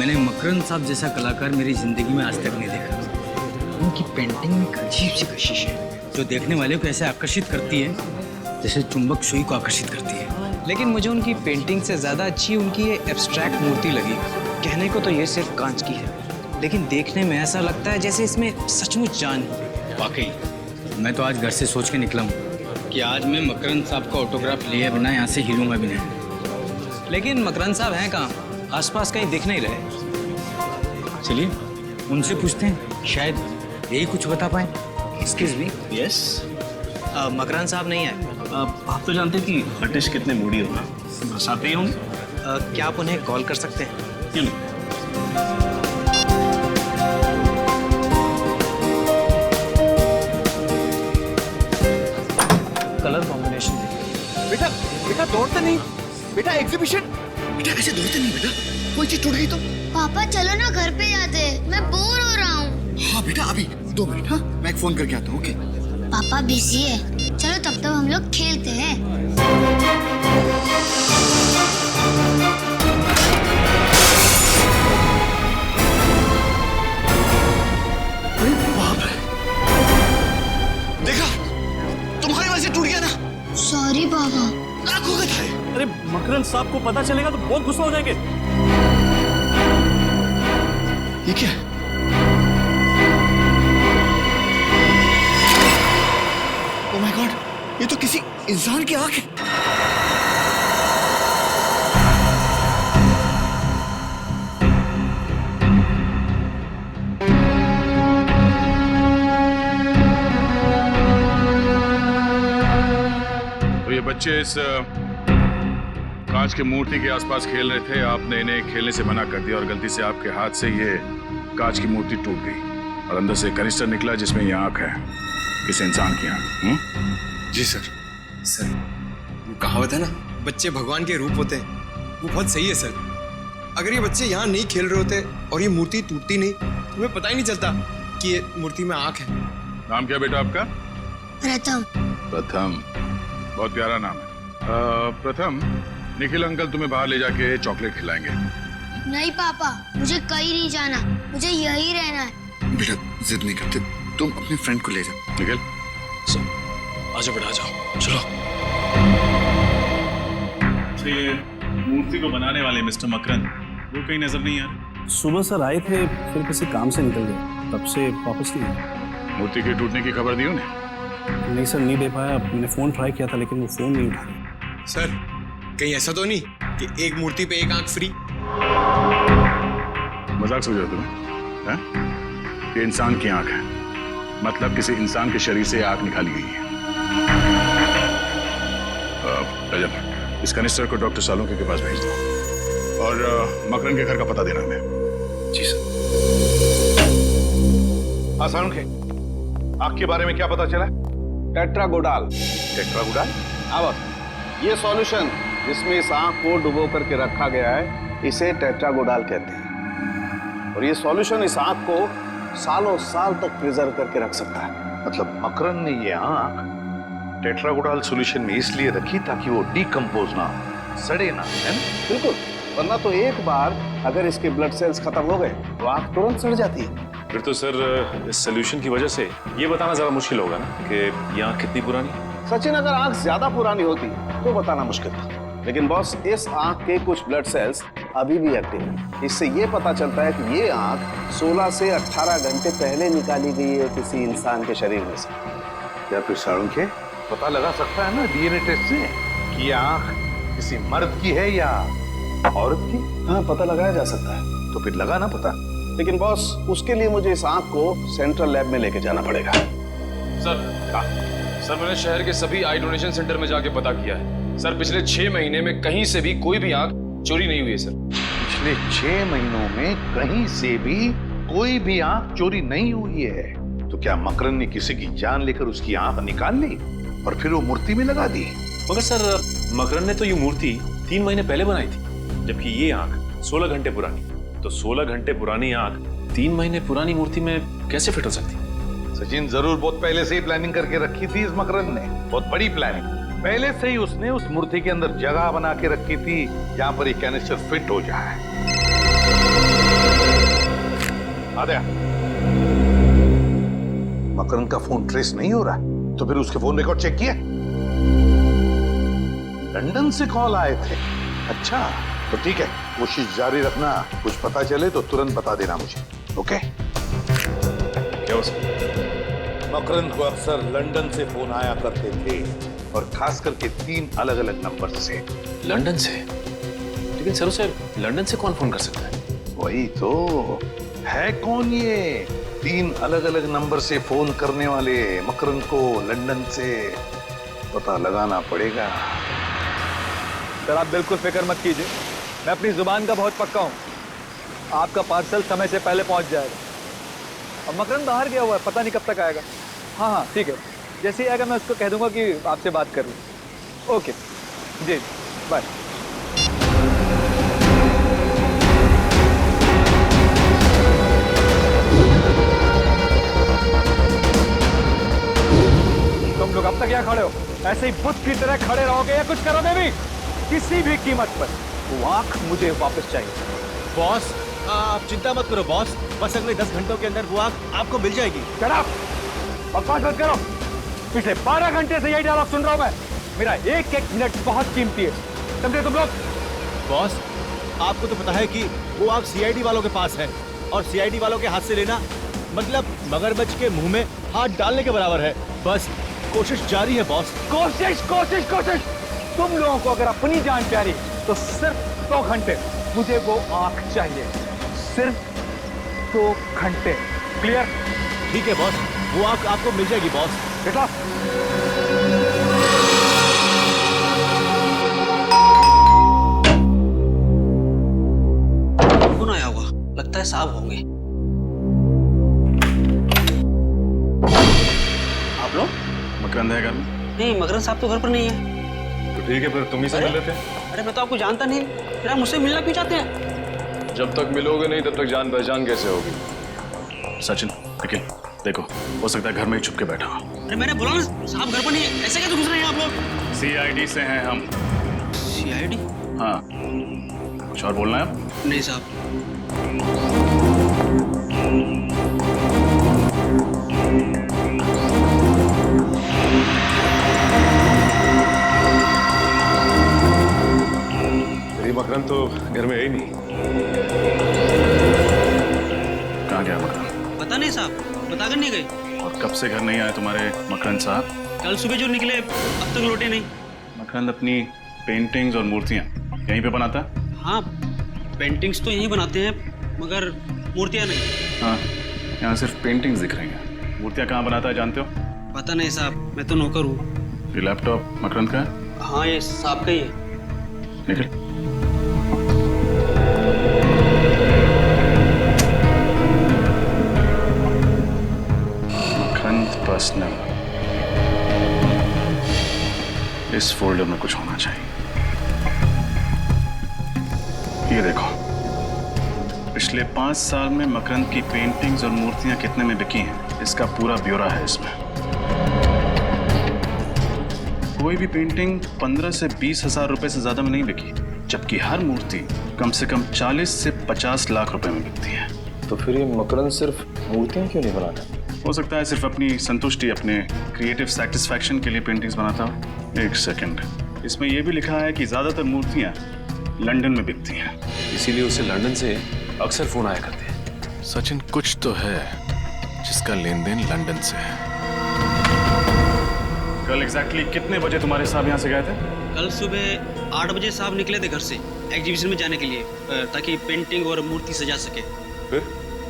मैंने मकरंद साहब जैसा कलाकार मेरी जिंदगी में आज तक नहीं देखा। उनकी पेंटिंग में एक अजीब सी कशिश है जो देखने वाले को ऐसे आकर्षित करती है जैसे चुंबक सुई को आकर्षित करती है। लेकिन मुझे उनकी पेंटिंग से ज़्यादा अच्छी उनकी ये एब्स्ट्रैक्ट मूर्ति लगी। कहने को तो ये सिर्फ कांच की है, लेकिन देखने में ऐसा लगता है जैसे इसमें सचमुच जान है। वाकई मैं तो आज घर से सोच के निकला हूँ कि आज मैं मकरंद साहब का ऑटोग्राफ लिए बिना यहाँ से हिलूंगा भी नहीं। लेकिन मकरंद साहब हैं कहाँ? आसपास कहीं दिख नहीं रहे। चलिए उनसे पूछते हैं, शायद यही कुछ बता पाए। Excuse me. यस। मकरंद साहब नहीं है। आप तो जानते हैं कि आर्टिस्ट कितने मूडी होगा, बस आते ही होंगे। क्या आप उन्हें कॉल कर सकते हैं? क्यों नहीं? Colour combination. बेटा बेटा दौड़ते नहीं बेटा, एग्जीबिशन। बेटा ऐसे दौड़ते नहीं बेटा, कोई चीज टूट गई तो। पापा चलो ना घर पे जाते हैं, मैं बोर हो रहा हूँ। हाँ बेटा अभी 2 मिनट। हाँ मैं एक फोन करके आता हूँ। ओके पापा बिजी है, चलो तब तक हम लोग खेलते हैं। अरे बाप रे, देखा तुम्हारी वजह से टूट गया ना। सॉरी पापा। लाखों का था। अरे मकरंद साहब को पता चलेगा तो बहुत गुस्सा हो जाएंगे। ये क्या है? ओह माय गॉड, ये तो किसी इंसान की आंख है। तो ये बच्चे इस कांच की मूर्ति के आसपास खेल रहे थे, आपने इन्हें खेलने से मना कर दिया और गलती से आपके हाथ से ये कांच की मूर्ति टूट गई और अंदर से कनिस्टर निकला जिसमें ये आंख है, किसी इंसान की आंख। जी सर। सर वो कहावत है ना, बच्चे भगवान के रूप होते हैं, वो बहुत सही है सर। अगर ये बच्चे यहाँ नहीं खेल रहे होते और ये मूर्ति टूटती नहीं तो हमें पता ही नहीं चलता कि ये मूर्ति में आंख है। नाम क्या बेटा आपका? प्रथम। प्रथम, बहुत प्यारा नाम है। प्रथम, निखिल अंकल तुम्हें बाहर ले जाके चॉकलेट खिलाएंगे। नहीं पापा, मुझे कहीं नहीं जाना, मुझे यहीं रहना है। बेटा जिद नहीं करते, तुम अपने फ्रेंड को ले जाओ। निखिल आजा बेटा, आ जाओ, चलो। ये मूर्ति को बनाने वाले मिस्टर मकरंद वो कहीं नजर नहीं आ रहे। सुबह सर आए थे, फिर किसी काम से निकल गए, तब से वापस नहीं आए। मूर्ति के टूटने की खबर दी उन्हें? नहीं सर, नहीं दे पाया। मैंने फोन ट्राई किया था लेकिन वो फोन नहीं उठा रहे। सर कहीं ऐसा तो नहीं कि एक मूर्ति पे एक आंख फ्री? मजाक समझ रहे हो तुम्हें? हैं? ये इंसान की आंख है, मतलब किसी इंसान के शरीर से आंख निकाली गई है। रजत, इस कनिस्टर को डॉक्टर सालुंखे के पास भेज दो और मकरंद के घर का पता देना हमें। जी सर। सालुंखे, आंख के बारे में क्या पता चला? टेट्रागोडाल। टेट्रागोडाल? अब ये सॉल्यूशन जिसमें इस आंख को डुबो करके रखा गया है, इसे टेट्रागोडाल कहते हैं। और ये सॉल्यूशन इस आंख को सालों साल तक प्रिजर्व करके रख सकता है। मतलब मकरंद ने ये आंख टेट्रागोडाल सॉल्यूशन में इसलिए रखी ताकि वो डिकम्पोज ना हो, सड़े ना, है ना? बिल्कुल, वरना तो एक बार अगर इसके ब्लड सेल्स खत्म हो गए तो आंख तुरंत सड़ जाती है। फिर तो सर इस सोल्यूशन की वजह से ये बताना जरा मुश्किल होगा ना कि ये आंख कितनी पुरानी है। सचिन, अगर आंख ज्यादा पुरानी होती तो बताना मुश्किल था, लेकिन बॉस इस आंख के कुछ ब्लड सेल्स अभी भी एक्टिव हैं। इससे ये पता चलता है कि ये आंख 16 से 18 घंटे पहले निकाली गई है किसी इंसान के शरीर में से। या फिर सालुंखे पता लगा सकता है ना डीएनए टेस्ट से कि ये आंख किसी मर्द की है या औरत की? हाँ, पता लगाया जा सकता है। तो फिर लगा ना पता। लेकिन बॉस उसके लिए मुझे इस आंख को सेंट्रल लैब में लेके जाना पड़ेगा। सर मैंने शहर के सभी आई डोनेशन सेंटर में जाके पता किया है सर, पिछले 6 महीने में कहीं से भी कोई भी आंख चोरी नहीं हुई है सर। पिछले 6 महीनों में कहीं से भी कोई भी आंख चोरी नहीं हुई है? तो क्या मकरंद ने किसी की जान लेकर उसकी आंख निकाल ली और फिर वो मूर्ति में लगा दी? मगर सर मकरंद ने तो ये मूर्ति 3 महीने पहले बनाई थी, जबकि ये आंख 16 घंटे पुरानी। तो 16 घंटे पुरानी आंख 3 महीने पुरानी मूर्ति में कैसे फिट हो सकती? सचिन, जरूर बहुत पहले से ही प्लानिंग करके रखी थी इस मकरंद ने, बहुत बड़ी प्लानिंग। पहले से ही उसने उस मूर्ति के अंदर जगह बना के रखी थी जहां पर ये कैनिस्टर फिट हो जाए। आद्या, मकरंद का फोन ट्रेस नहीं हो रहा है, तो फिर उसके फोन रिकॉर्ड चेक किए? लंदन से कॉल आए थे। अच्छा, तो ठीक है, कोशिश जारी रखना। कुछ पता चले तो तुरंत बता देना मुझे। ओके? क्या हो सकता? मकरंद को अक्सर लंदन से फोन आया करते थे, और खास करके 3 अलग-अलग नंबर से। लंदन से? लेकिन सर, उसे लंदन से कौन फोन कर सकता है? वही तो है, कौन ये 3 अलग-अलग नंबर से फोन करने वाले मकरंद को लंदन से? पता लगाना पड़ेगा। सर आप बिल्कुल फिक्र मत कीजिए, मैं अपनी जुबान का बहुत पक्का हूँ। आपका पार्सल समय से पहले पहुंच जाएगा। अब मकरंद बाहर गया हुआ है, पता नहीं कब तक आएगा। हाँ ठीक है, जैसे ही आएगा मैं उसको कह दूंगा कि आपसे बात कर लूँ। ओके जी, बाय। तुम लोग अब तक यहाँ खड़े हो, ऐसे ही बुत की तरह खड़े रहोगे या कुछ करोगे भी? किसी भी कीमत पर वो आंख मुझे वापस चाहिए। बॉस आप चिंता मत करो बॉस, बस अगले 10 घंटों के अंदर वो आंख आपको मिल जाएगी। Shut up! बकवास मत करो। पिछले 12 घंटे से यही डायलॉग सुन रहा हूं मैं। मेरा एक एक मिनट बहुत कीमती है, समझे तुम लोग? बॉस आपको तो पता है कि वो आंख सीआईडी वालों के पास है, और सीआईडी वालों के हाथ से लेना मतलब मगरमच्छ के मुंह में हाथ डालने के बराबर है। बस कोशिश जारी है बॉस। कोशिश कोशिश कोशिश! तुम लोगों को अगर अपनी जान प्यारी तो सिर्फ 2 घंटे मुझे वो आंख चाहिए, सिर्फ 2 घंटे। क्लियर? ठीक है बॉस, वो आंख आपको मिल जाएगी बॉस। बेटा कौन आया होगा? लगता है साहब होंगे। आप लोग? मकरंद है घर में? नहीं, मकरंद साहब तो घर पर नहीं है। तो ठीक है, फिर तुम ही से मिल लेते। अरे मैं तो आपको जानता नहीं, फिर आप मुझसे मिलना क्यों चाहते हैं? जब तक मिलोगे नहीं तब तक जान पहचान कैसे होगी? सचिन, निखिल, देखो, हो सकता है घर में ही छुप के बैठा हो। अरे मैंने बोला ना साहब घर पर नहीं है, ऐसे कैसे घुस रहे हैं आप लोग? सीआईडी से हैं हम। सीआईडी? हाँ, कुछ और बोलना है आप? नहीं साहब। मकरंद तो घर में है ही नहीं। कहाँ गया मकरंद? पता नहीं साहब, बताकर नहीं गए। और कब से घर नहीं आए तुम्हारे मकरंद साहब? कल सुबह जो निकले अब तक लौटे नहीं। मकरंद अपनी पेंटिंग्स और मूर्तियाँ यहीं पे बनाता है? हाँ, पेंटिंग्स तो यहीं बनाते हैं, मगर मूर्तियाँ नहीं। हाँ, यहाँ सिर्फ पेंटिंग्स दिख रही हैं। मूर्तियाँ कहाँ बनाता है जानते हो? पता नहीं साहब, मैं तो नौकर हूँ। ये लैपटॉप मकरंद का है? हाँ, ये साहब का ही है। निखिल, पर्सनल, इस फोल्डर में कुछ होना चाहिए। ये देखो, पिछले 5 साल में मकरंद की पेंटिंग्स और मूर्तियां कितने में बिकी हैं, इसका पूरा ब्यौरा है इसमें। कोई भी पेंटिंग 15 से 20 हजार रुपए से ज्यादा में नहीं बिकी, जबकि हर मूर्ति कम से कम 40 से 50 लाख रुपए में बिकती है। तो फिर ये मकरंद सिर्फ मूर्तियां क्यों नहीं बनाता? हो सकता है सिर्फ अपनी संतुष्टि, अपने क्रिएटिव सेटिस्फैक्शन के लिए पेंटिंग्स बनाता हो। एक सेकंड, इसमें यह भी लिखा है कि ज्यादातर मूर्तियां लंदन में बिकती हैं, इसीलिए उसे लंदन से अक्सर फोन आया करते हैं। सचिन, कुछ तो है जिसका लेन देन लंदन से है। कल एग्जैक्टली कितने बजे तुम्हारे साहब यहाँ से गए थे? कल सुबह 8 बजे साहब निकले थे घर से एग्जीबिशन में जाने के लिए, ताकि पेंटिंग और मूर्ति सजा सके।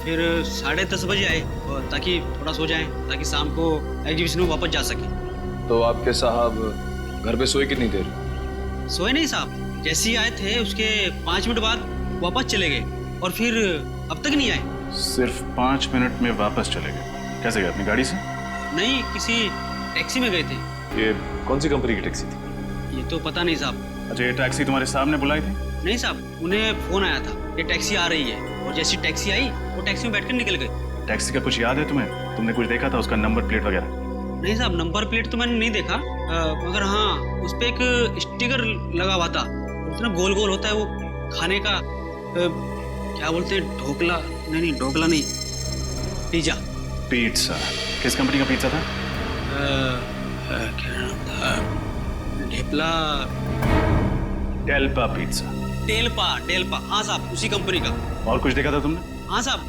फिर 10:30 बजे आए, और ताकि थोड़ा सो जाएं, ताकि शाम को एग्जीबिशन में वापस जा सके। तो आपके साहब घर पे सोए कितनी देर? सोए नहीं साहब, जैसे ही आए थे उसके 5 मिनट बाद वापस चले गए, और फिर अब तक नहीं आए। सिर्फ 5 मिनट में वापस चले गए? कैसे गए, अपनी गाड़ी से? नहीं, किसी टैक्सी में गए थे। ये कौन सी कंपनी की टैक्सी थी? ये तो पता नहीं साहब। अच्छा, ये टैक्सी तुम्हारे साहब ने बुलाई थी? नहीं साहब, उन्हें फोन आया था, ये टैक्सी आ रही है, और जैसी टैक्सी आई वो टैक्सी में बैठकर निकल गए। टैक्सी का कुछ याद है तुम्हें? तुमने कुछ देखा था, उसका नंबर प्लेट वगैरह? नहीं साहब, नंबर प्लेट तो मैंने नहीं देखा, मगर हाँ उस पे एक स्टिकर लगा हुआ था, इतना गोल गोल होता है वो खाने का, क्या बोलते हैं, ढोकला? नहीं, ढोकला नहीं, पिज्जा। पिज्जा किस कंपनी का पिज्जा था? क्या नाम था? ढेपला। डेल्पा पिज्जा। डेल्पा हाँ साहब, उसी कंपनी का। और कुछ देखा था तुमने? हाँ साहब,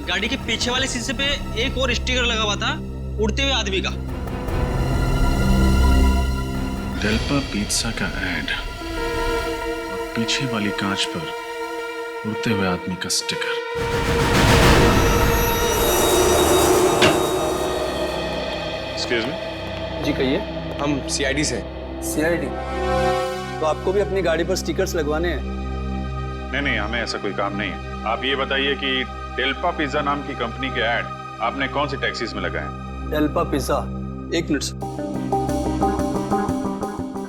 गाड़ी के पीछे वाले शीशे पे एक और स्टिकर लगा हुआ था उड़ते हुए आदमी का। डेल्पा पिज्जा का ऐड और पीछे वाली कांच पर उड़ते हुए आदमी का स्टिकर। Excuse me. जी कहिए। हम सीआईडी से। सीआईडी? तो आपको भी अपनी गाड़ी पर स्टिकर्स लगवाने हैं? नहीं, हमें ऐसा कोई काम नहीं है। आप ये बताइए कि डेल्पा पिज्जा नाम की कंपनी के ऐड आपने कौन सी टैक्सीज में लगाए? Delpa pizza? एक मिनट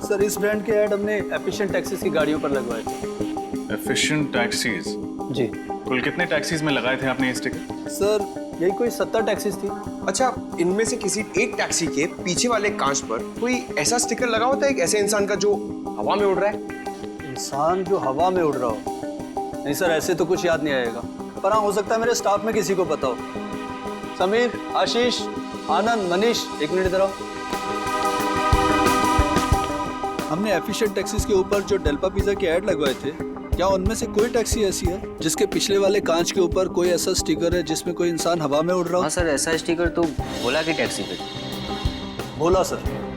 सर, इस ब्रांड के ऐड हमने एफिशिएंट टैक्सीज की गाड़ियों पर लगवाए थे। Efficient taxis? जी। कुल कितने टैक्सीज में लगाए थे आपने ये स्टिकर? सर यही कोई 70 टैक्सीज थी। अच्छा, इनमें से किसी एक टैक्सी के पीछे वाले कांच पर कोई ऐसा स्टिकर लगा होता है एक ऐसे इंसान का जो हवा में उड़ रहा है? इंसान जो हवा में उड़ रहा हो? नहीं सर, ऐसे तो कुछ याद नहीं आएगा, पर हाँ हो सकता है मेरे स्टाफ में किसी को पता हो। समीर, आशीष, आनंद, मनीष, एक मिनट इधर आओ। हमने एफिशिएंट टैक्सीज के ऊपर जो डेल्पा पिज्जा के ऐड लगवाए थे, क्या उनमें से कोई टैक्सी ऐसी है जिसके पिछले वाले कांच के ऊपर कोई ऐसा स्टिकर है जिसमें कोई इंसान हवा में उड़ रहा हो? हाँ सर, ऐसा स्टिकर तो भोला की टैक्सी पे। भोला सर?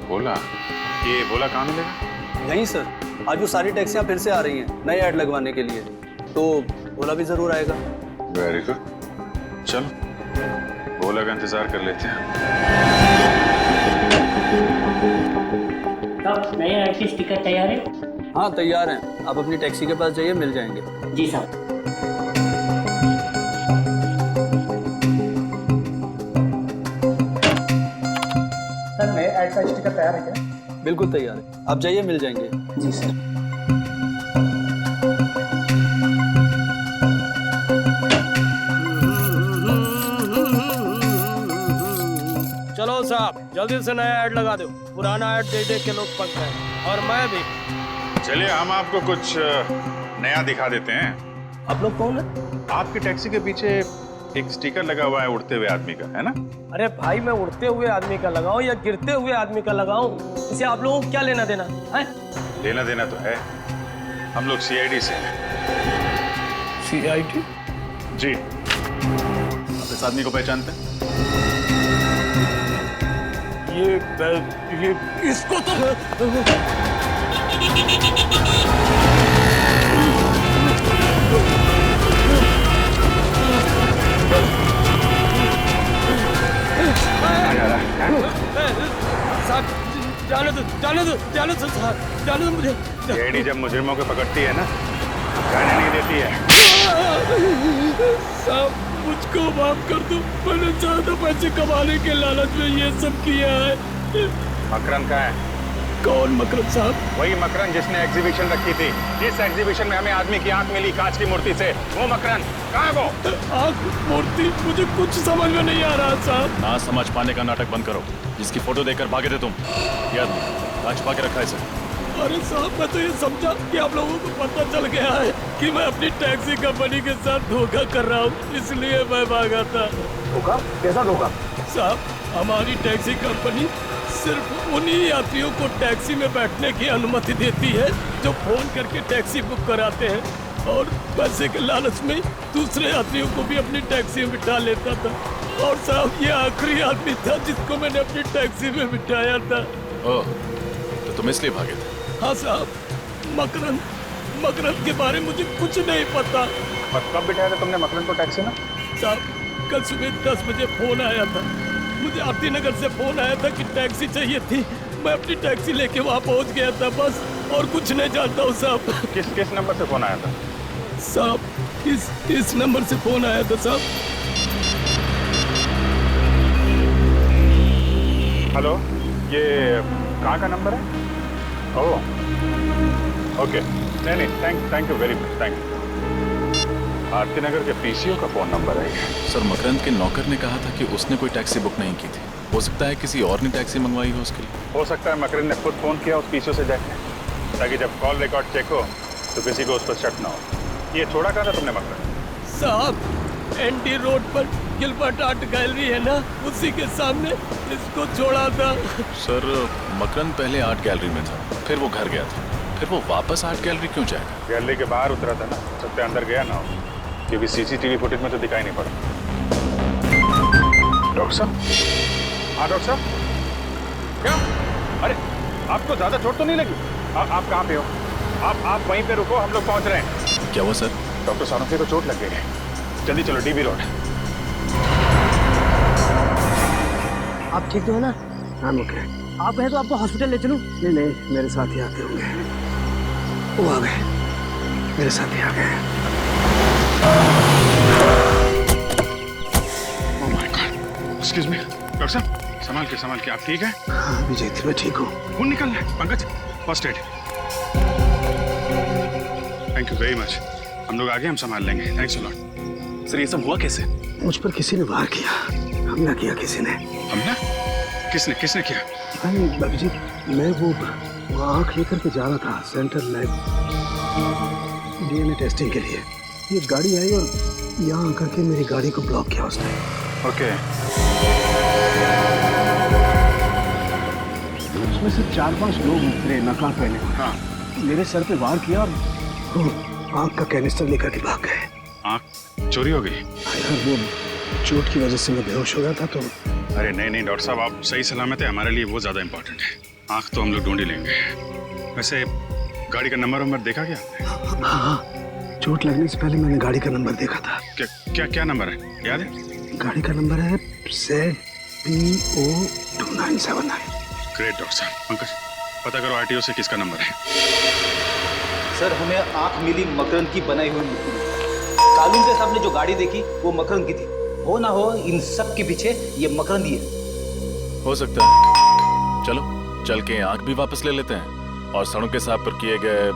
भोला? ये भोला कहाँ मिलेगा? नहीं सर, आज वो सारी टैक्सियां फिर से आ रही हैं नए ऐड लगवाने के लिए, तो भोला भी जरूर आएगा। वेरी गुड, चलो भोला का इंतजार कर लेते हैं। साहब, नए ऐड के स्टिकर तैयार है? हाँ तैयार हैं, आप अपनी टैक्सी के पास जाइए, मिल जाएंगे। जी साहब। सर, नए ऐड का स्टिकर तैयार है क्या? बिल्कुल तैयार है, आप जाइए, मिल जाएंगे। जी सर। चलो साहब, जल्दी से नया ऐड लगा दो, पुराना ऐड देख के लोग पक गए, और मैं भी। चलिए हम आपको कुछ नया दिखा देते हैं। आप लोग कौन है? आपकी टैक्सी के पीछे एक स्टिकर लगा हुआ है उड़ते हुए आदमी का, है ना? अरे भाई, मैं उड़ते हुए आदमी का लगाऊं या गिरते हुए आदमी का लगाऊं, इसे आप लोगों को क्या लेना देना है? लेना देना तो है, हम लोग सीआईडी से हैं। सीआईडी? जी। आप इस आदमी को पहचानते हैं? ये इसको तो साहब, जाने दो मुझे। सीआईडी जब मुजरिमों को पकड़ती है ना, जाने नहीं देती है। साहब, मुझको माफ कर दो, मैंने ज्यादा पैसे कमाने के लालच में ये सब किया है। मकरन कहाँ है? कौन मकरन साहब? वही मकरन जिसने एग्जीबिशन रखी थी, जिस एग्जीबिशन में हमें आदमी की आंख मिली कांच की मूर्ति से, वो मकरन कहाँ है? वो आंख मूर्ति मुझे कुछ समझ में नहीं आ रहा साहब। ना समझ पाने का नाटक बंद करो, जिसकी फोटो देखकर भागे थे तुम, ये आदमी कहाँ छुपा के रखा है इसे? अरे साहब, मैं तो ये समझा कि आप लोगों को पता चल गया है कि मैं अपनी टैक्सी कंपनी के साथ धोखा कर रहा हूँ, इसलिए मैं भागा था। धोखा? कैसा धोखा? साहब, हमारी टैक्सी कंपनी सिर्फ उन्हीं यात्रियों को टैक्सी में बैठने की अनुमति देती है जो फोन करके टैक्सी बुक कराते हैं, और पैसे के लालच में दूसरे यात्रियों को भी अपनी टैक्सी में बिठा लेता था। और साहब, ये आखिरी आदमी था जिसको मैंने अपनी टैक्सी में बिठाया था। ओह, तो तुम इसलिए भागे थे? हाँ साहब, मकरन के बारे में मुझे कुछ नहीं पता। कब बिठाया था तुमने मकरन को टैक्सी में? साहब, कल सुबह 10 बजे फोन आया था, मुझे आरती नगर से फोन आया था कि टैक्सी चाहिए थी। मैं अपनी टैक्सी लेके वहाँ पहुँच गया था, बस, और कुछ नहीं जानता हूँ साहब। किस नंबर से फोन आया था? साहब, इस नंबर से फोन आया था साहब। हेलो, ये कहाँ का नंबर है? ओह, ओके, नहीं, thank you very much, thank you. Aarti Nagar के पीसीओ का फोन नंबर है। सर, मकरंद के नौकर ने कहा था कि उसने कोई टैक्सी बुक नहीं की थी। हो सकता है किसी और ने टैक्सी मंगवाई हो उसके लिए। हो सकता है मकरंद ने खुद फोन किया उस पीसीओ से जाके, ताकि जब कॉल रिकॉर्ड चेक हो तो किसी को उस पर शक ना हो। ये छोड़ा कहाँ था तुमने मकरंद? साहब, एनडी रोड पर गिलबर्ट आर्ट गैलरी है ना, उसी के सामने इसको छोड़ा था। सर मकरंद पहले आर्ट गैलरी में था, फिर वो घर गया था, फिर वो वापस आर्ट गैलरी क्यों जाएगा? गैलरी के बाहर उतरा था ना, सबसे अंदर गया ना हो, क्योंकि सीसीटीवी फुटेज में तो दिखाई नहीं पड़ा। डॉक्टर साहब, हाँ डॉक्टर साहब, क्या? अरे आपको ज्यादा चोट तो नहीं लगी? आप कहाँ पे हो? आप वहीं पे रुको, हम लोग पहुंच रहे हैं। क्या हुआ सर? डॉक्टर सानोफी को चोट लग गई है, जल्दी चलो डीबी रोड। आप ठीक तो है ना? हाँ ओके। आप हैं तो आपको हॉस्पिटल ले चलूं? नहीं नहीं, मेरे साथ ही आते होंगे। वो आ गए, मेरे साथ ही आ गए। Oh my God, excuse me doctor साहब, संभाल के, आप ठीक है? हाँ विजय, मैं ठीक हूँ। खून निकल रहा है। Pankaj, first aid. Thank you very much, हम लोग आगे, हम संभाल लेंगे। Thanks a lot. सर ये सब हुआ कैसे? मुझ पर किसी ने वार किया, हमला किया किसी ने। हमला? किसने किया? अभिजीत, मैं वो आँख लेकर के जा रहा था सेंटर लैब डीएनए टेस्टिंग के लिए। ये गाड़ी आई और यहाँ आकर के मेरी गाड़ी को ब्लॉक किया उसने। ओके। उसमें से 4-5 लोग उतरे नकाब पहने। हाँ। मेरे सर पे वार किया और आँख का कैनिस्टर लेकर के भाग गए। आँख चोरी हो गई? वो चोट की वजह से मैं बेहोश हो गया था तो। अरे नहीं डॉक्टर साहब, आप सही सलामत है, हमारे लिए वो ज्यादा इम्पोर्टेंट है। आँख तो हम लोग ढूंढ ही लेंगे। वैसे गाड़ी का नंबर देखा क्या आपने? हाँ, चोट लगने से पहले मैंने गाड़ी का नंबर देखा था। क्या नंबर है, याद है? गाड़ी का नंबर है ZPO 2979। ग्रेट डॉक्टर साहब। पंकज, पता करो आरटीओ से किसका नंबर है। सर हमें आंख मिली मकरंद की बनाई हुई मूर्ति। कानून के सामने जो गाड़ी देखी वो मकरंद की थी। हो ना हो इन सब के पीछे ये मकरंद ही है। हो सकता है। चलो चल के आंख भी वापस ले लेते हैं और सड़क के साथ पर किए गए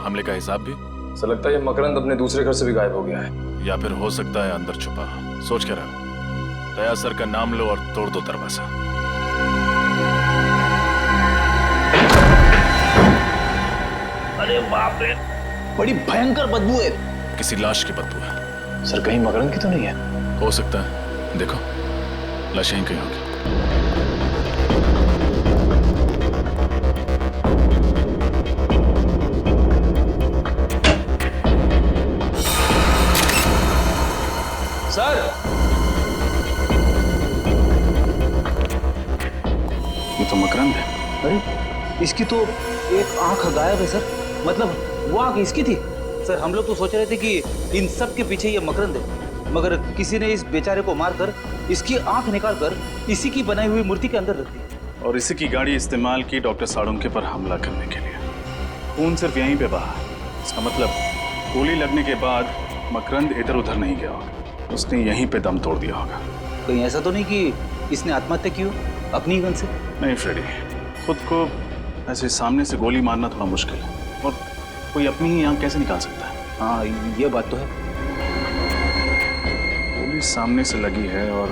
हमले का हिसाब भी। सर लगता है ये मकरंद अपने दूसरे घर से भी गायब हो गया है, या फिर हो सकता है अंदर छुपा। सोच के रहो। दया सर का नाम लो और तोड़ दो दरवाजा। अरे बाप रे, बड़ी भयंकर बदबू है। किसी लाश की बदबू है। सर कहीं मकरंद की तो नहीं है? हो सकता है, देखो लाश यहीं कहीं होगी। सर ये तो मकरंद है। अरे इसकी तो एक आंख गायब है सर, मतलब वो आंख इसकी थी। सर हम लोग तो सोच रहे थे कि इन सब के पीछे ये मकरंद है, मगर किसी ने इस बेचारे को मारकर इसकी आंख निकालकर इसी की बनाई हुई मूर्ति के अंदर रख दी। और इसी की गाड़ी इस्तेमाल की डॉक्टर साळुंखे पर हमला करने के लिए। खून सिर्फ यहीं पे बहा। इसका मतलब गोली लगने के बाद मकरंद इधर उधर नहीं गया होगा, उसने यहीं पे दम तोड़ दिया होगा। कहीं ऐसा तो नहीं कि इसने आत्महत्या की हो अपनी गन से? नहीं फ्रेडी, खुद को ऐसे सामने से गोली मारना थोड़ा मुश्किल है, और कोई अपनी ही आंख कैसे निकाल सकता है? हाँ ये बात तो है। गोली सामने से लगी है और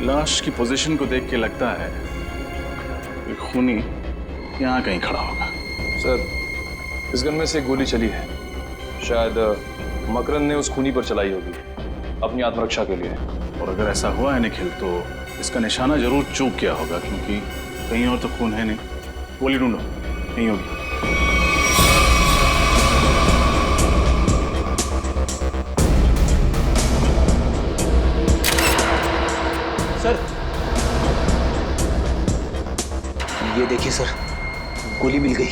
लाश की पोजीशन को देख के लगता है कि खूनी यहाँ कहीं खड़ा होगा। सर इस गन में से गोली चली है, शायद मकरंद ने उस खूनी पर चलाई होगी अपनी आत्मरक्षा के लिए। और अगर ऐसा हुआ है निखिल तो इसका निशाना जरूर चूक गया होगा, क्योंकि कहीं और तो खून है नहीं। गोली ढूंढो, नहीं होगी। सर ये देखिए सर, गोली मिल गई।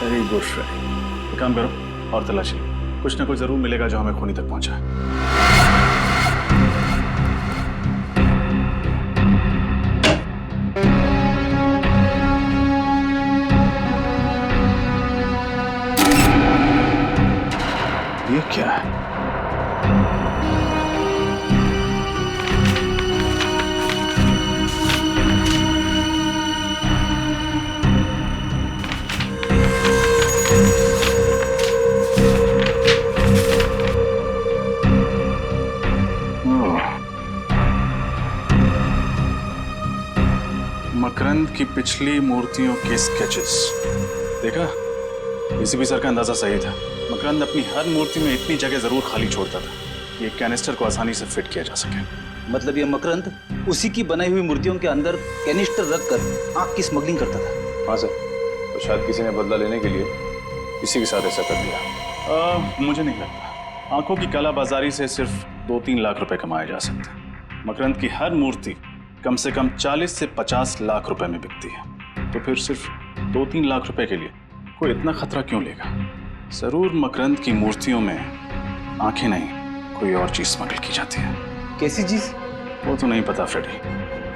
वेरी गुड फ्रेंड, काम करो और तलाशी लो। कुछ ना कुछ जरूर मिलेगा जो हमें खूनी तक पहुंचा है। ये क्या है? मकरंद की पिछली मूर्तियों के स्केचेस देखा? एसीपी सर का अंदाजा सही था। मकरंद अपनी हर मूर्ति में इतनी जगह जरूर खाली छोड़ता था कि एक कैनिस्टर को आसानी से फिट किया जा सके। मतलब ये मकरंद उसी की बनाई हुई मूर्तियों के अंदर कैनिस्टर रखकर आग की स्मगलिंग करता था। हाँ सर, तो शायद किसी ने बदला लेने के लिए इसी के साथ ऐसा कर दिया। मुझे नहीं लगता। आंखों की कालाबाजारी से सिर्फ 2-3 लाख रुपए कमाए जा सकते हैं। मकरंद की हर मूर्ति कम से कम 40 से 50 लाख रुपए में बिकती है, तो फिर सिर्फ 2-3 लाख रुपए के लिए कोई इतना खतरा क्यों लेगा? जरूर मकरंद की मूर्तियों में आंखें नहीं, कोई और चीज स्मगल की जाती है। कैसी चीज? वो तो नहीं पता फ्रेडी,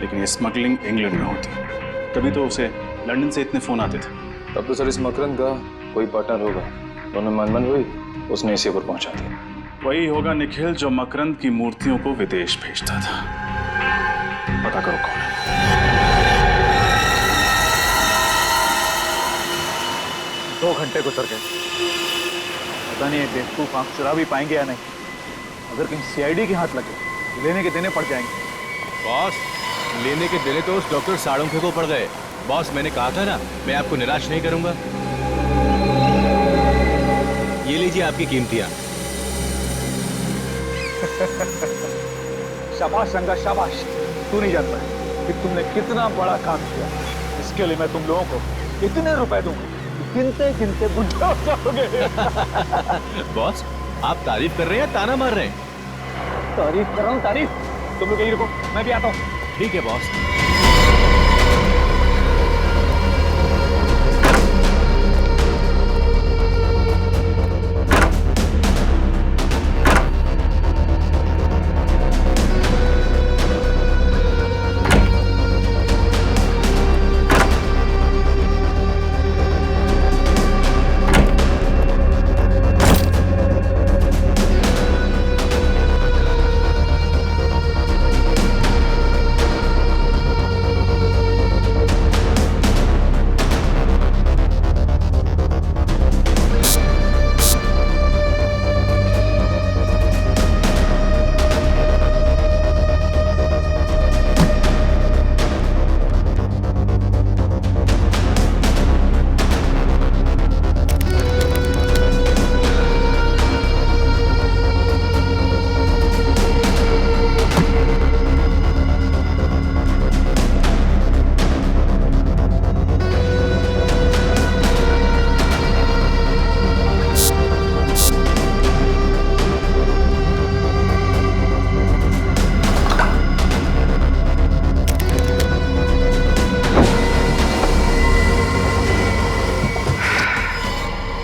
लेकिन ये स्मगलिंग इंग्लैंड में होती है। तभी तो उसे लंदन से इतने फोन आते थे। तब तो सर इस मकरंद का कोई पार्टनर होगा, दोनों मन हुई, उसने इसी पर पहुंचा दिया। वही होगा निखिल जो मकरंद की मूर्तियों को विदेश भेजता था। पता करो कौन है। 2 घंटे गुजर गए, पता नहीं बेवकूफ आंख चुरा भी पाएंगे या नहीं। अगर कहीं सीआईडी के हाथ लगे लेने के देने पड़ जाएंगे। बॉस, लेने के देने तो उस डॉक्टर साड़ोंके को पड़ गए। बॉस, मैंने कहा था ना, मैं आपको निराश नहीं करूंगा। ये लीजिए आपकी कीमतियां। शाबाश रंगा, शाबाश। तू नहीं जानता कि तुमने कितना बड़ा काम किया। इसके लिए मैं तुम लोगों को इतने रुपए दूंगा, गिनते गिनते बुढ़ा हो जाओगे। बॉस, आप तारीफ कर रहे हैं या ताना मार रहे हैं? तारीफ कर रहा हूँ, तारीफ। तुम लोग यहीं रुको, मैं भी आता हूँ। ठीक है बॉस।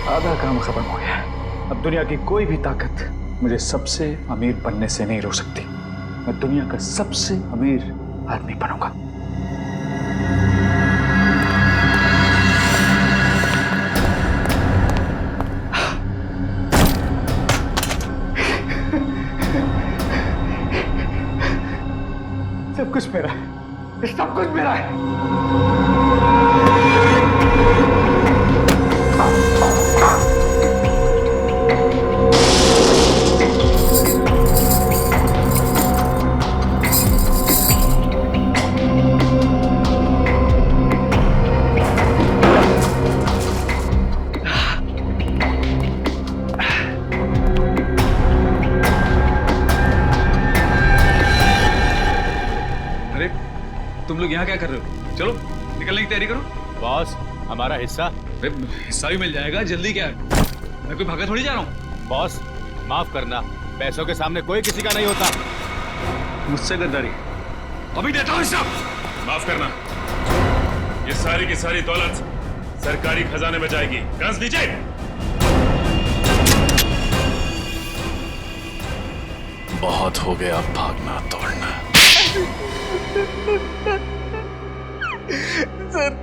आधा काम खत्म हो गया। अब दुनिया की कोई भी ताकत मुझे सबसे अमीर बनने से नहीं रोक सकती। मैं दुनिया का सबसे अमीर आदमी बनूंगा। सब कुछ मेरा है, सब कुछ मेरा है। तुम लोग यहाँ क्या कर रहे हो? चलो निकलने की तैयारी करो। बॉस, हमारा हिस्सा? हिस्सा भी मिल जाएगा, जल्दी क्या है? मैं कोई भागा थोड़ी जा रहा हूँ। बॉस, माफ करना, पैसों के सामने कोई किसी का नहीं होता। मुझसे गद्दारी अभी देता हूँ हिस्सा। माफ करना, ये सारी की सारी दौलत सरकारी खजाने में जाएगी। कर्ज नीचे। बहुत हो गया भागना तोड़ना। सर,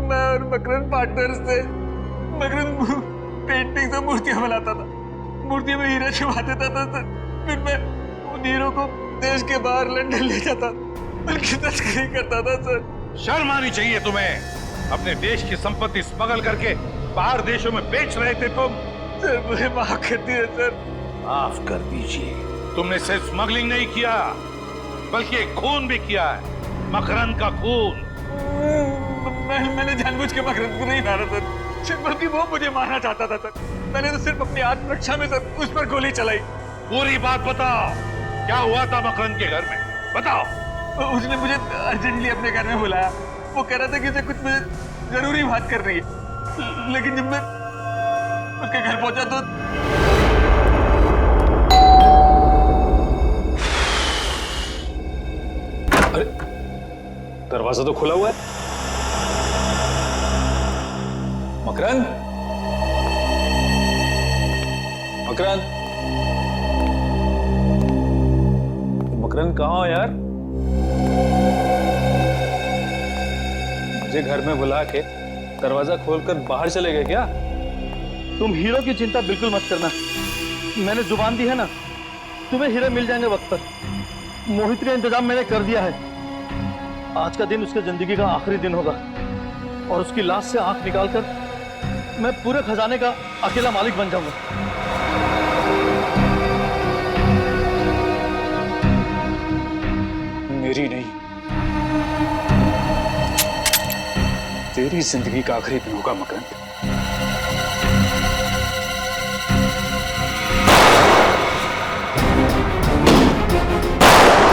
मैं और मकरंद पार्टनर्स थे। मकरंद पेंटिंग से मूर्तियां बनाता था, मूर्ति में हीरा छुपा देता था सर। फिर मैं उन हीरो को देश के बाहर लंदन ले जाता, उनकी तस्करी करता था सर। शर्म आनी चाहिए तुम्हें। अपने देश की संपत्ति स्मगल करके बाहर देशों में बेच रहे थे तुम। सर मुझे माफ कर दिए सर। माफ कर दीजिए। तुमने सिर्फ स्मगलिंग नहीं किया, बल्कि एक खून भी किया है। मकरंद का खून। मैंने जानबूझ के मकरंद को नहीं मारा सर, बल्कि वो मुझे मारना चाहता था सर। मैंने तो सिर्फ अपनी आत्मरक्षा में सर उस पर गोली चलाई। पूरी बात बताओ, क्या हुआ था मकरंद के घर में, बताओ। उसने मुझे अर्जेंटली अपने घर में बुलाया। वो कह रहा था कि उसे कुछ मुझे जरूरी बात करनी है, लेकिन जब मैं उसके घर पहुंचा तो अरे दरवाजा तो खुला हुआ है। मकरंद, मकरंद, मकरंद कहाँ हो यार? मुझे घर में बुला के दरवाजा खोलकर बाहर चले गए क्या? तुम हीरो की चिंता बिल्कुल मत करना, मैंने जुबान दी है ना, तुम्हें हीरे मिल जाएंगे वक्त पर। मोहित का इंतजाम मैंने कर दिया है। आज का दिन उसके जिंदगी का आखिरी दिन होगा और उसकी लाश से आंख निकालकर मैं पूरे खजाने का अकेला मालिक बन जाऊंगा। मेरी नहीं, तेरी जिंदगी का आखिरी दिन होगा मकरंद।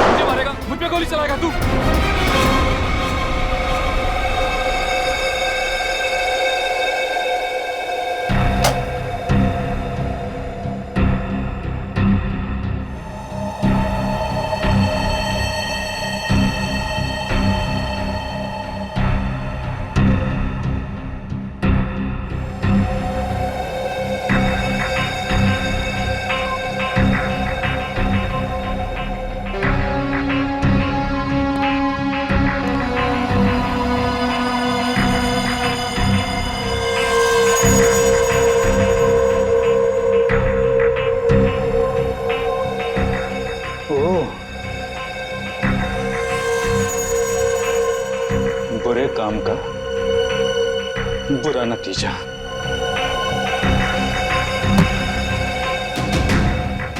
मुझे मारेगा, मुझ पे गोली चलाएगा तू? बुरे काम का बुरा नतीजा।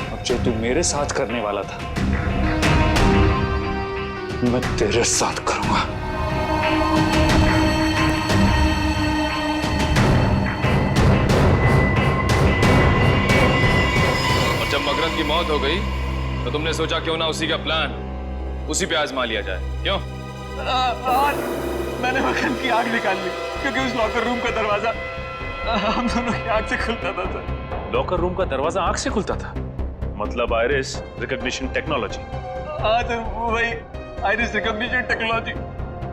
अब जो तू मेरे साथ करने वाला था, मैं तेरे साथ करूंगा। और जब मकरंद की मौत हो गई तो तुमने सोचा क्यों ना उसी का प्लान उसी पे आजमा लिया जाए, क्यों? मैंने मकरंद की आग निकाल ली, क्योंकि उस लॉकर रूम का दरवाजा हम दोनों की आग से खुलता था सर। लॉकर रूम का दरवाजा आंख से खुलता था? मतलब आइरिस रिकॉग्निशन टेक्नोलॉजी? हाँ तो वही आइरिस रिकॉग्निशन टेक्नोलॉजी।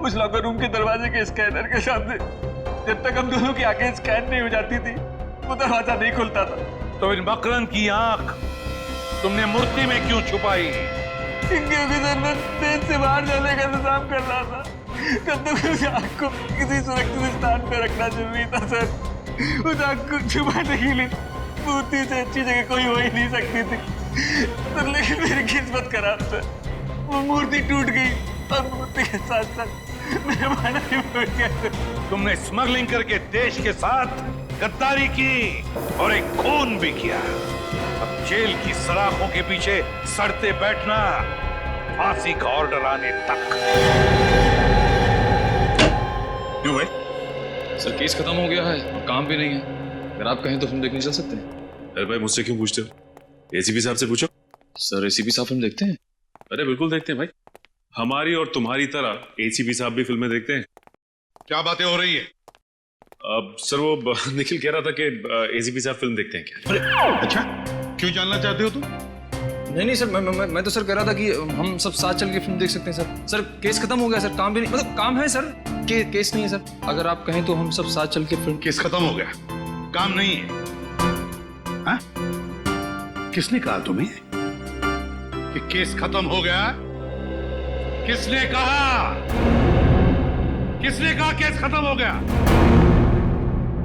उस लॉकर रूम के दरवाजे के स्कैनर के सामने जब तक हम दोनों की आंखें स्कैन नहीं हो जाती थी, वो दरवाजा नहीं खुलता था। तो इन मकरंद की आंख तुमने मूर्ति में क्यों छुपाई? क्योंकि सर मैं देश से बाहर जाने का इंतजाम कर रहा था, तब तक उस आग को किसी सुरक्षित स्थान पर रखना जरूरी था सर। उस आग को छुपाने के लिए मूर्ति से अच्छी जगह कोई हो ही नहीं सकती थी। तो लेकिन मेरी किस्मत खराब था, वो मूर्ति टूट गई और मूर्ति के साथ साथ मेरा माना भी टूट गया। तुमने स्मगलिंग करके देश के साथ गद्दारी की और एक खून भी किया। अब जेल की सलाखों के पीछे सड़ते बैठना, फांसी का ऑर्डर आने तक। क्यों भाई? सर केस खत्म हो गया है और काम भी नहीं है। अगर आप कहें तो फिल्म देखने चल सकते हैं। अरे भाई मुझसे क्यों पूछते हो? एसीपी साहब से पूछो। सर एसीपी साहब फिल्म देखते हैं? अरे बिल्कुल देखते हैं भाई, हमारी और तुम्हारी तरह एसीपी साहब भी फिल्में देखते हैं। क्या बातें हो रही है? अब सर वो निखिल कह रहा था कि एसीपी साहब फिल्म देखते हैं क्या? अरे अच्छा, क्यों जानना चाहते हो तुम? नहीं सर, मैं तो सर कह रहा था कि हम सब साथ चल के फिल्म देख सकते हैं सर। सर केस खत्म हो गया सर, काम भी नहीं, मतलब काम है सर, केस नहीं है सर। अगर आप कहें तो हम सब साथ चल के फिल्म। केस खत्म हो गया, काम नहीं है? हाँ? किसने कहा तुम्हें कि केस खत्म हो गया? किसने कहा? किसने कहा केस खत्म हो गया?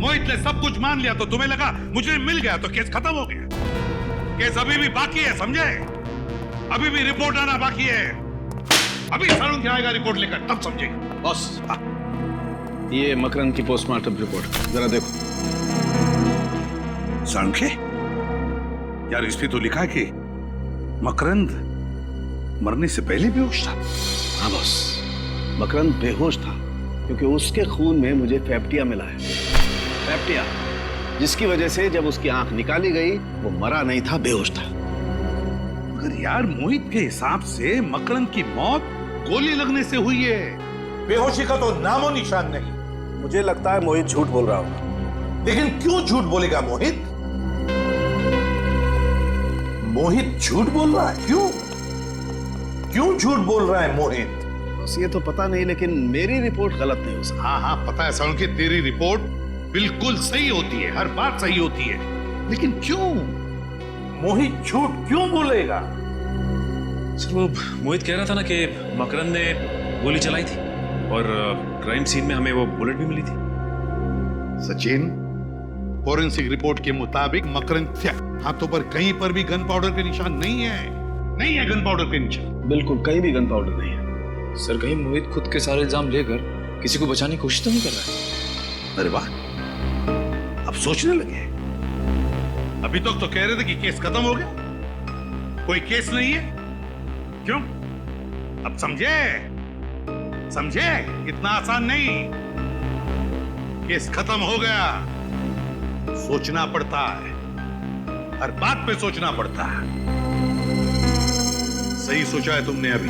मोहित ने सब कुछ मान लिया तो तुम्हें लगा मुझे मिल गया तो केस खत्म हो गया। केस अभी भी बाकी है, समझे? अभी भी रिपोर्ट आना बाकी है। अभी सारुण आएगा रिपोर्ट लेकर, तब समझेगा। बॉस, ये मकरंद की पोस्टमार्टम रिपोर्ट जरा देखो। सारुण यार, इस पे तो लिखा है कि मकरंद मरने से पहले बेहोश था। हाँ बॉस, मकरंद बेहोश था क्योंकि उसके खून में मुझे फैप्टिया मिला है। फैप्टिया, जिसकी वजह से जब उसकी आंख निकाली गई वो मरा नहीं था, बेहोश था। मगर यार मोहित के हिसाब से मकरंद की मौत गोली लगने से हुई है। बेहोशी का तो नामो निशान नहीं। मुझे लगता है मोहित झूठ बोल रहा होगा। लेकिन क्यों झूठ बोलेगा मोहित? मोहित झूठ बोल रहा है, क्यों झूठ बोल रहा है मोहित? बस ये तो पता नहीं, लेकिन मेरी रिपोर्ट गलत नहीं हो सकती। हाँ पता है साउंड की, तेरी रिपोर्ट बिल्कुल सही होती है, हर बात सही होती है, लेकिन क्यों? मोहित झूठ क्यों बोलेगा? सर वो मोहित कह रहा था ना कि मकरंद ने गोली चलाई थी और क्राइम सीन में हमें वो बुलेट भी मिली थी। सचिन, फोरेंसिक रिपोर्ट के मुताबिक मकरंद के हाथों पर कहीं पर भी गन पाउडर के निशान नहीं है गन पाउडर के निशान। बिल्कुल कहीं भी गन पाउडर नहीं है। सर कहीं मोहित खुद के सारे इल्जाम लेकर किसी को बचाने की कोशिश तो नहीं कर रहा है? अरे वाह, अब सोचने लगे। अभी तक तो कह रहे थे कि केस खत्म हो गया, कोई केस नहीं है। क्यों? अब समझे इतना आसान नहीं। केस खत्म हो गया, सोचना पड़ता है, हर बात पे सोचना पड़ता है। सही सोचा है तुमने अभी।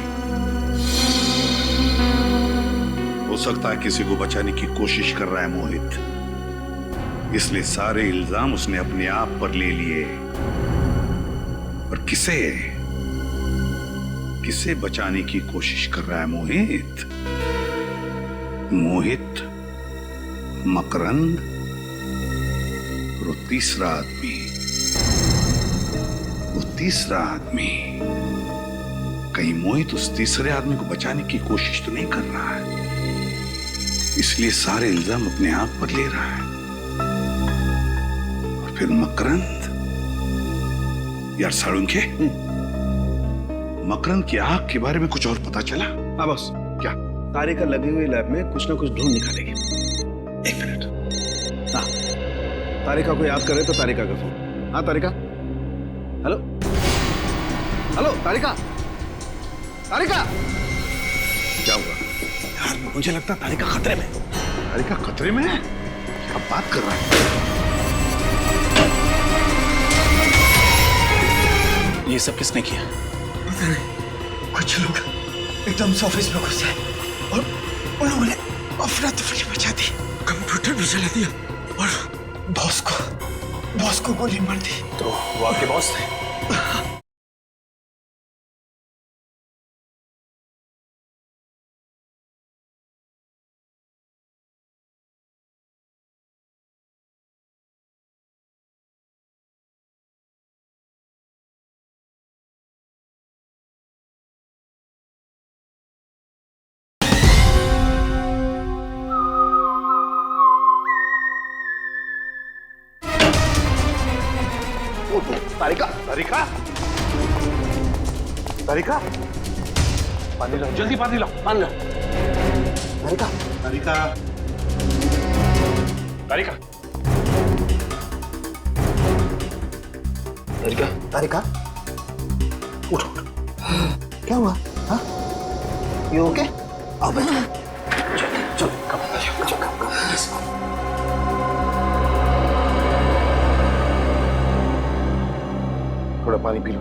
हो सकता है किसी को बचाने की कोशिश कर रहा है मोहित, इसलिए सारे इल्जाम उसने अपने आप पर ले लिए। और किसे बचाने की कोशिश कर रहा है मोहित? मकरंद और वो तीसरा आदमी। कहीं मोहित उस तीसरे आदमी को बचाने की कोशिश तो नहीं कर रहा है, इसलिए सारे इल्जाम अपने आप पर ले रहा है। और फिर मकरंद, यार साळुंखे, मकरंद की आंख के बारे में कुछ और पता चला? हाँ बॉस। क्या? तारिका लगी हुई लैब में कुछ ना कुछ ढूंढ निकालेगी। एक मिनट। हाँ, तारिका को याद करे तो तारिका का फोन। हाँ तारिका, हेलो तारिका। क्या हुआ? यार मुझे लगता है तारिका खतरे में। तारिका खतरे में है? क्या बात कर रहा है? ये सब किसने किया? कुछ लोग एकदम से ऑफिस में घुसे और उन लोगों ने अफरा तफरी मचा दी, कंप्यूटर भी जला दिया और बॉस को गोली मार दी। तो वो आपके बॉस थे? तारिका, पानी लाओ, जल्दी पानी लाओ। तारिका, उठो। क्या हुआ? हाँ? You okay? आओ बैठो। चलो, थोड़ा पानी पी लो।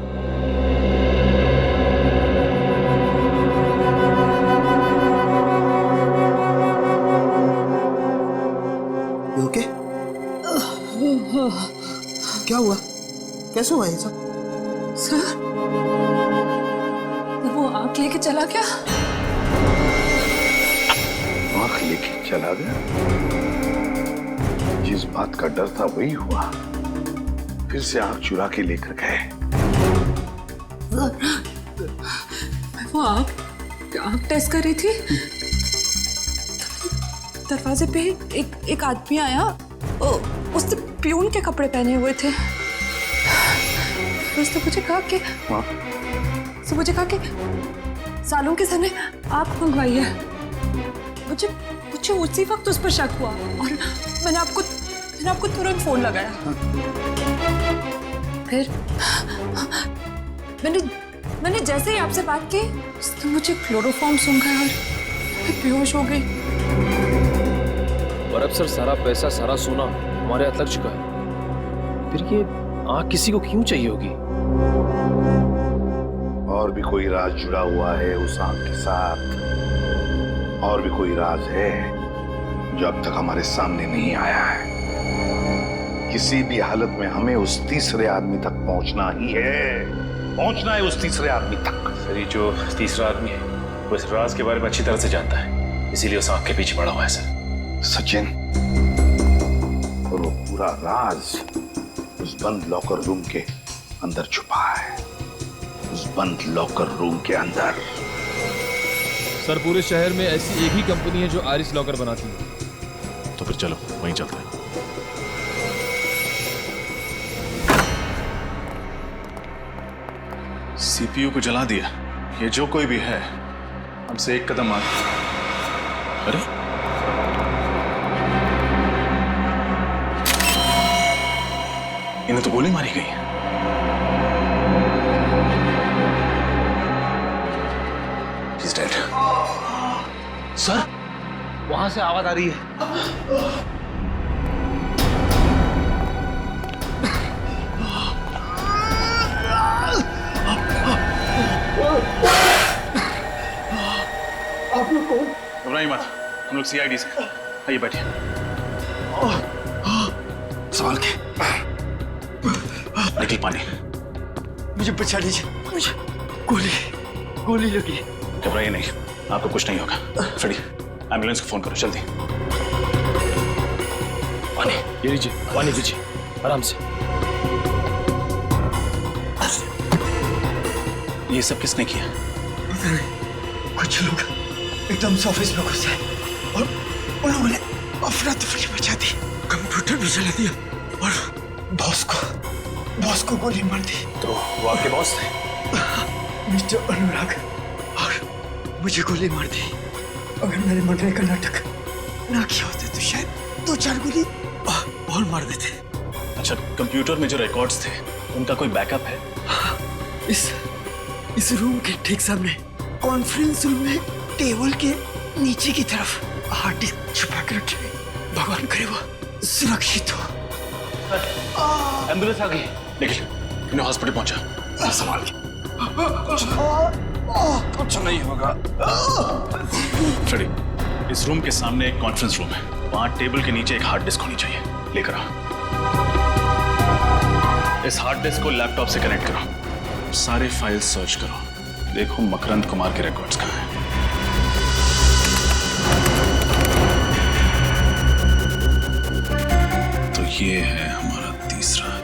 You okay? क्या हुआ? कैसे हुआ ये सब? सर, वो आंख लेके चला क्या? आंख लेके चला गया? जिस बात का डर था वही हुआ। फिर से आंख चुरा के लेकर गए। वो आंख टेस्ट कर रही थी, दरवाजे पे एक आदमी आया। उसने प्यून के कपड़े पहने हुए थे। उसने मुझे कहा कि सालों के सर ने आंख मंगवाई है। मुझे उसी वक्त उस पर शक हुआ और मैंने आपको तुरंत फोन लगाया। फिर मैंने जैसे ही आपसे बात की, उसने मुझे क्लोरोफॉर्म सूंघा और मैं बेहोश हो गई। और अब सर सारा पैसा सारा सोना हमारे हाथ लग चुका है, फिर ये आँख किसी को क्यों चाहिए होगी? और भी कोई राज जुड़ा हुआ है उस आंख के साथ, और भी कोई राज है जो अब तक हमारे सामने नहीं आया है। किसी भी हालत में हमें उस तीसरे आदमी तक पहुंचना ही है, पहुंचना है उस तीसरे आदमी तक। सर ये जो तीसरा आदमी है वो इस राज के बारे में अच्छी तरह से जानता है, इसीलिए उस आंख के पीछे पड़ा हुआ है सर। सचिन, और वो पूरा राज उस बंद लॉकर रूम के अंदर छुपा है, उस बंद लॉकर रूम के अंदर। सर पूरे शहर में ऐसी एक ही कंपनी है जो आइरिस लॉकर बनाती है। तो फिर चलो वहीं चलते हैं। सीपीयू को जला दिया, ये जो कोई भी है हमसे एक कदम आगे। अरे इन्हें तो गोली मारी गई। He's dead. सर वहां से आवाज आ रही है। आप लोग कौन? घबराइए मत, हम लोग सीआईडी से। आइए बैठिए। संभाल के। निकल पानी। मुझे बचा लीजिए, मुझे गोली लगी। घबराइए नहीं, आपको कुछ नहीं होगा। फ्रेडी, एम्बुलेंस को फोन करो जल्दी। पानी ये लीजिए, पानी दीजिए आराम से। ये सब किसने किया? पता नहीं, कुछ लोग एकदम से ऑफिस में घुसे और उन लोगों ने अफरा तफरी मचा दी, कंप्यूटर भी जला दिया और बॉस को गोली मार दी। तो वो आपके बॉस थे? मिस्टर अनुराग, और मुझे गोली मार दी। अगर मैंने मरने का नाटक ना किया होता तो शायद 2-4 गोली और मार देते। अच्छा, कंप्यूटर में जो रिकॉर्ड्स थे उनका कोई बैकअप है? इस रूम के ठीक सामने कॉन्फ्रेंस रूम में टेबल के नीचे की तरफ हार्ड डिस्क छुपा कर रखे। भगवान करे वो सुरक्षित हो। एम्बुलेंस आ गई। निखिल, इन्हें हॉस्पिटल पहुंचा। संभाल के। कुछ नहीं होगा। फ्रेडी, इस रूम के सामने एक कॉन्फ्रेंस रूम है, वहां टेबल के नीचे एक हार्ड डिस्क होनी चाहिए। लेकर आओ। इस हार्ड डिस्क को लैपटॉप से कनेक्ट करो, सारे फाइल्स सर्च करो, देखो मकरंद कुमार के रिकॉर्ड्स कहाँ हैं। तो ये है हमारा तीसरा आदमी।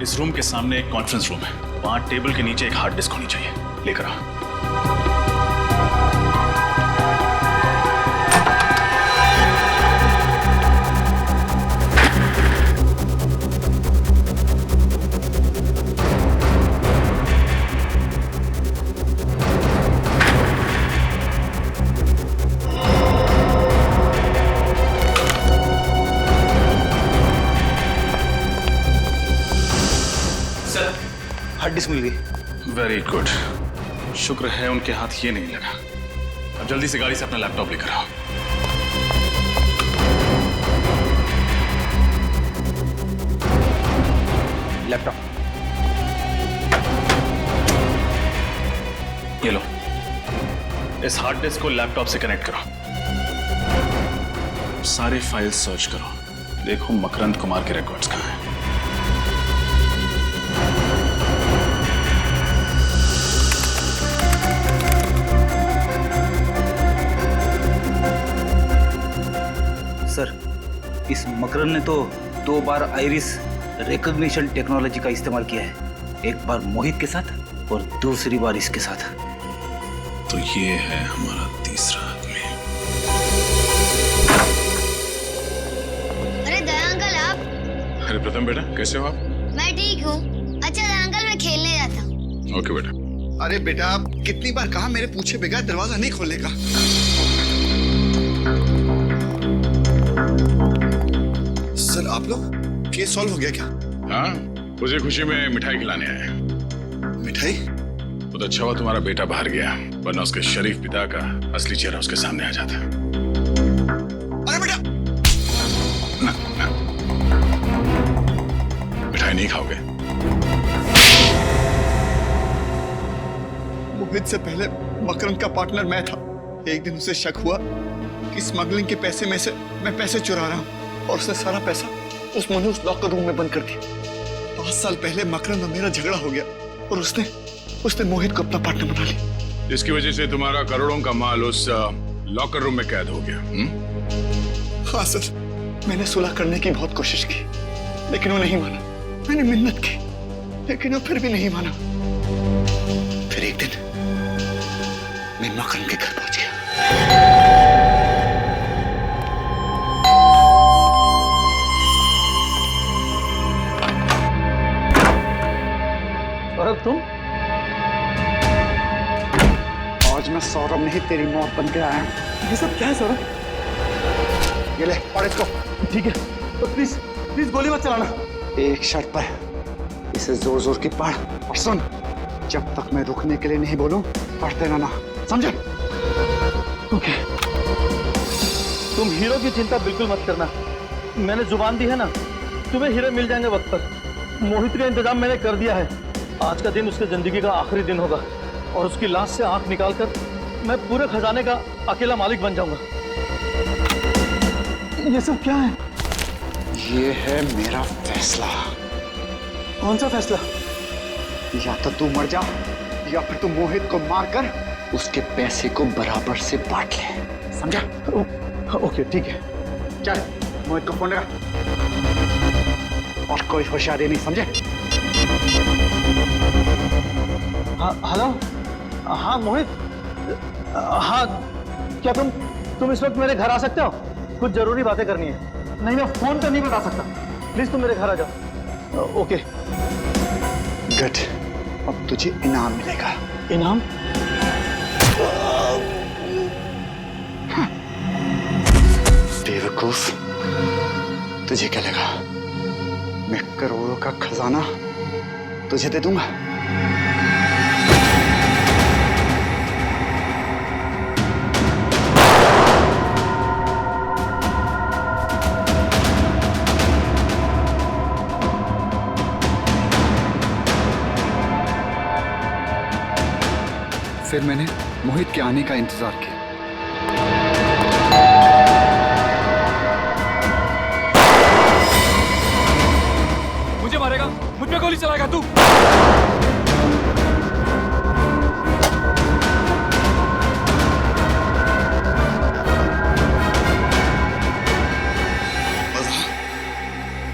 इस रूम के सामने एक कॉन्फ्रेंस रूम है, वहां टेबल के नीचे एक हार्ड डिस्क होनी चाहिए। लेकर आओ। हार्ड डिस्क मिल गई। वेरी गुड, शुक्र है उनके हाथ ये नहीं लगा। अब जल्दी से गाड़ी से अपना लैपटॉप लेकर आओ। लैपटॉप ये लो, इस हार्ड डिस्क को लैपटॉप से कनेक्ट करो, सारे फाइल्स सर्च करो, देखो मकरंद कुमार के रिकॉर्ड्स कहाँ हैं। सर, इस मकरंद ने तो 2 बार आइरिस रिकॉग्निशन टेक्नोलॉजी का इस्तेमाल किया है, एक बार मोहित के साथ और दूसरी बार इसके साथ। तो ये है हमारा तीसरा आदमी। अरे प्रथम बेटा, कैसे हो आप? मैं ठीक हूँ। अच्छा अंकल, मैं खेलने जाता हूँ। ओके बेटा। अरे बेटा, आप कितनी बार कहा मेरे पूछे बगैर दरवाजा नहीं खोलने का। सर आप लोग, केस सॉल्व हो गया क्या? हाँ, उसी खुशी में मिठाई खिलाने आए हैं। मिठाई? बहुत अच्छा हुआ तुम्हारा बेटा बाहर गया, वरना उसके शरीफ पिता का असली चेहरा उसके सामने आ जाता। अरे बेटा, ना, ना। मिठाई नहीं खाओगे? मोहित से पहले मकरंद का पार्टनर मैं था। एक दिन उसे शक हुआ कि स्मगलिंग के पैसे में से मैं पैसे चुरा रहा हूँ, और उसने सारा पैसा उस लॉकर रूम में बंद कर दिया। 5 साल पहले मकरंद और मेरा झगड़ा हो गया, और उसने मोहित को अपना पार्टनर बना लिया। जिसकी वजह से तुम्हारा करोड़ों का माल उस लॉकर रूम में कैद हो गया। हाँ सर, मैंने सुलह करने की बहुत कोशिश की, लेकिन वो नहीं माना। मैंने मिन्नत की, लेकिन वो फिर भी नहीं माना। फिर एक दिन मैं मकरंद के घर पहुंच गया। सौरभ, तुम? आज मैं सौरभ नहीं, तेरी मौत बन के आया हूं। ये सब क्या है सौरभ? ये ले, पढ़ इसको। ठीक है, तो प्लीज गोली मत चलाना। एक शर्त पर, इसे जोर जोर की पढ़, और सुन, जब तक मैं रुकने के लिए नहीं बोलूं, पढ़ते रहना, समझे? ओके। तुम हीरो की चिंता बिल्कुल मत करना। मैंने जुबान दी है ना, तुम्हें हीरो मिल जाएंगे वक्त पर। मोहित का इंतजाम मैंने कर दिया है। आज का दिन उसकी जिंदगी का आखिरी दिन होगा, और उसकी लाश से आंख निकालकर मैं पूरे खजाने का अकेला मालिक बन जाऊंगा। ये सब क्या है? ये है मेरा फैसला। कौन सा फैसला? या तो तू मर जा, या फिर तू मोहित को मारकर उसके पैसे को बराबर से बांट ले, समझा? ओके, ठीक है। चल, मोहित को फोन लगा, और कोई होशियारी नहीं, समझे? हाँ, हेलो। हाँ मोहित। हाँ, क्या तुम इस वक्त मेरे घर आ सकते हो? कुछ जरूरी बातें करनी है। नहीं, मैं फोन पे नहीं बता सकता। प्लीज तुम मेरे घर आ जाओ। ओके। गुड, अब तुझे इनाम मिलेगा। इनाम? बेवकूफ, तुझे क्या लगा मैं करोड़ों का खजाना तुझे दे दूंगा? फिर मैंने मोहित के आने का इंतजार किया। मुझे मारेगा? मुझ पे गोली चलाएगा तू?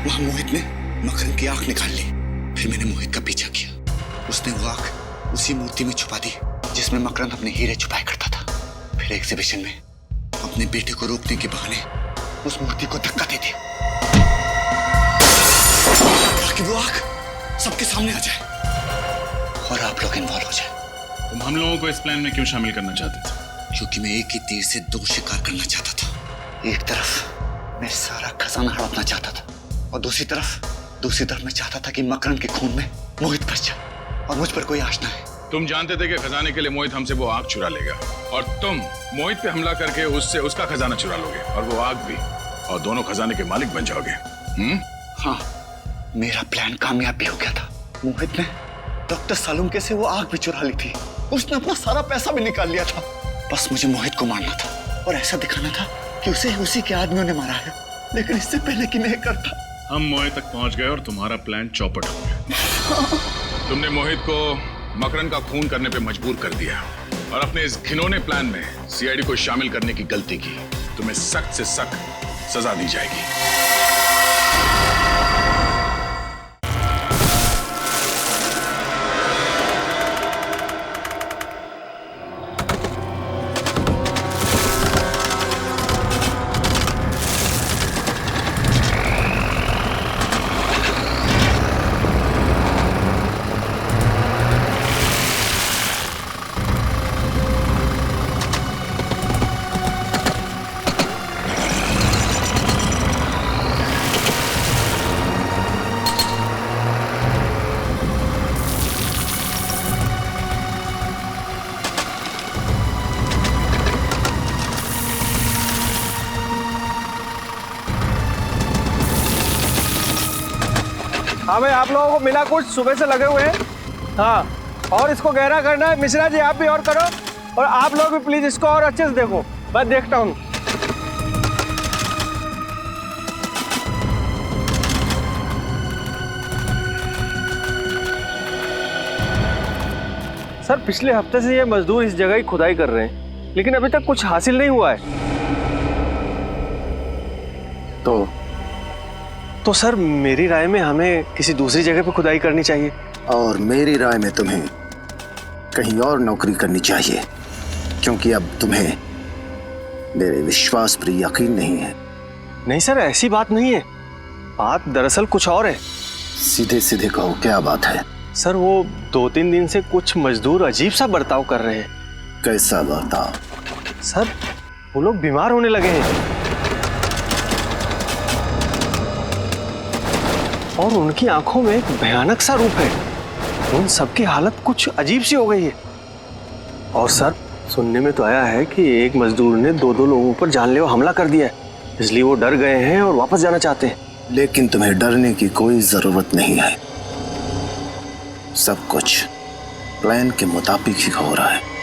वहां मोहित ने मकरंद की आंख निकाल ली। फिर मैंने मोहित का पीछा किया। उसने वो आंख उसी मूर्ति में छुपा दी जिसमें मकरंद अपने हीरे छुपाया करता था। फिर एग्जीबिशन में अपने बेटे को रोकने के बहाने उस मूर्ति को धक्का दे दिया ताकि वो आंख सबके सामने आ जाए और आप लोग इन्वॉल्व हो जाए। तुम हम लोगों को इस प्लान में क्यों शामिल करना चाहते थे? क्योंकि मैं एक ही तीर से 2 शिकार करना चाहता था। एक तरफ मैं सारा खजाना हड़पना चाहता था, और दूसरी तरफ मैं चाहता था कि मकरंद के खून में मोहित फंस जाए और मुझ पर कोई आश ना है। तुम जानते थे कि खजाने के लिए मोहित हमसे वो आग चुरा लेगा, और तुम मोहित पे हमला करके उससे उसका खजाना चुरा लोगे, और वो आग भी, और दोनों खजाने के मालिक बन जाओगे। हाँ, मेरा प्लान कामयाब भी हो गया था। मोहित ने डॉक्टर सालुंके से वो आग भी चुरा ली थी। उसने अपना सारा पैसा भी निकाल लिया था। बस मुझे मोहित को मारना था और ऐसा दिखाना था कि उसे उसी के आदमियों ने मारा है। लेकिन इससे पहले कि मैं करता, हम मोहित तक पहुंच गए और तुम्हारा प्लान चौपट हो गया। तुमने मोहित को मकरंद का खून करने पे मजबूर कर दिया, और अपने इस घिनौने प्लान में सीआईडी को शामिल करने की गलती की। तुम्हें सख्त से सख्त सजा दी जाएगी। हाँ भाई, आप लोगों को मिला कुछ, सुबह से लगे हुए हैं। हाँ, और इसको गहरा करना है। मिश्रा जी आप भी और करो, और आप लोग भी प्लीज इसको और अच्छे से देखो। मैं देखता हूँ। सर, पिछले हफ्ते से ये मजदूर इस जगह ही खुदाई कर रहे हैं, लेकिन अभी तक कुछ हासिल नहीं हुआ है। तो सर, मेरी राय में हमें किसी दूसरी जगह पे खुदाई करनी चाहिए। और मेरी राय में तुम्हें कहीं और नौकरी करनी चाहिए, क्योंकि अब तुम्हें मेरे विश्वास पर यकीन नहीं है। नहीं सर, ऐसी बात नहीं है। बात दरअसल कुछ और है। सीधे सीधे कहो, क्या बात है? सर, वो 2-3 दिन से कुछ मजदूर अजीब सा बर्ताव कर रहे हैं। कैसा बर्ताव? सर, वो लोग बीमार होने लगे हैं और उनकी आंखों में एक भयानक सा रूप है। उन सबकी हालत कुछ अजीब सी हो गई है। और सर, सुनने में तो आया है कि एक मजदूर ने 2 लोगों पर जानलेवा हमला कर दिया है, इसलिए वो डर गए हैं और वापस जाना चाहते हैं। लेकिन तुम्हें डरने की कोई जरूरत नहीं है। सब कुछ प्लान के मुताबिक ही हो रहा है।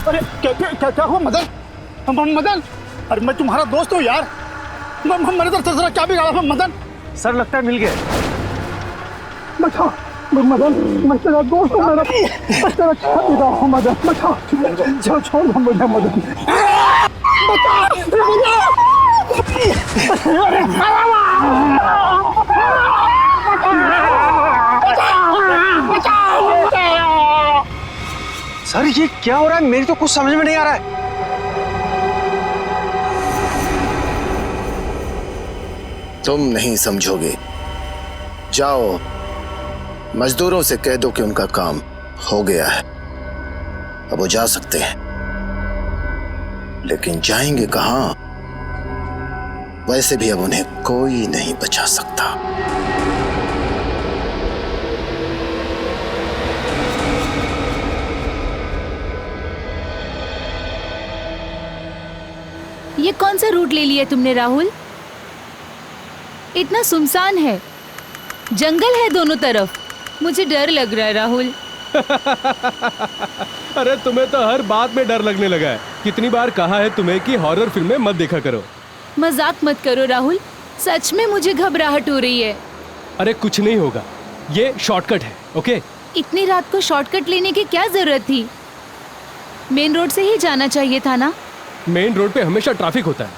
अरे क्या हुआ मदन? मदन, अरे मैं तुम्हारा दोस्त हूँ यार। मेरे तरफ से क्या बिगाड़ा मदन? सर, लगता है मिल गया। मदन, मैं तेरा दोस्त हूँ। मेरा तेरा क्या बिगाड़ा हूँ मदन? छोड़ मुझे मदन। सर, ये क्या हो रहा है? मेरी तो कुछ समझ में नहीं आ रहा है। तुम नहीं समझोगे। जाओ, मजदूरों से कह दो कि उनका काम हो गया है, अब वो जा सकते हैं। लेकिन जाएंगे कहां? वैसे भी अब उन्हें कोई नहीं बचा सकता। ये कौन सा रूट ले लिया तुमने राहुल? इतना सुनसान है, जंगल है दोनों तरफ। मुझे डर लग रहा है राहुल। अरे तुम्हें तो हर बात में डर लगने लगा है। कितनी बार कहा है तुम्हें कि हॉरर फिल्में मत देखा करो। मजाक मत करो राहुल, सच में मुझे घबराहट हो रही है। अरे कुछ नहीं होगा, ये शॉर्टकट है। ओके? इतनी रात को शॉर्टकट लेने की क्या जरूरत थी? मेन रोड से ही जाना चाहिए था ना। मेन रोड पे हमेशा ट्रैफिक होता है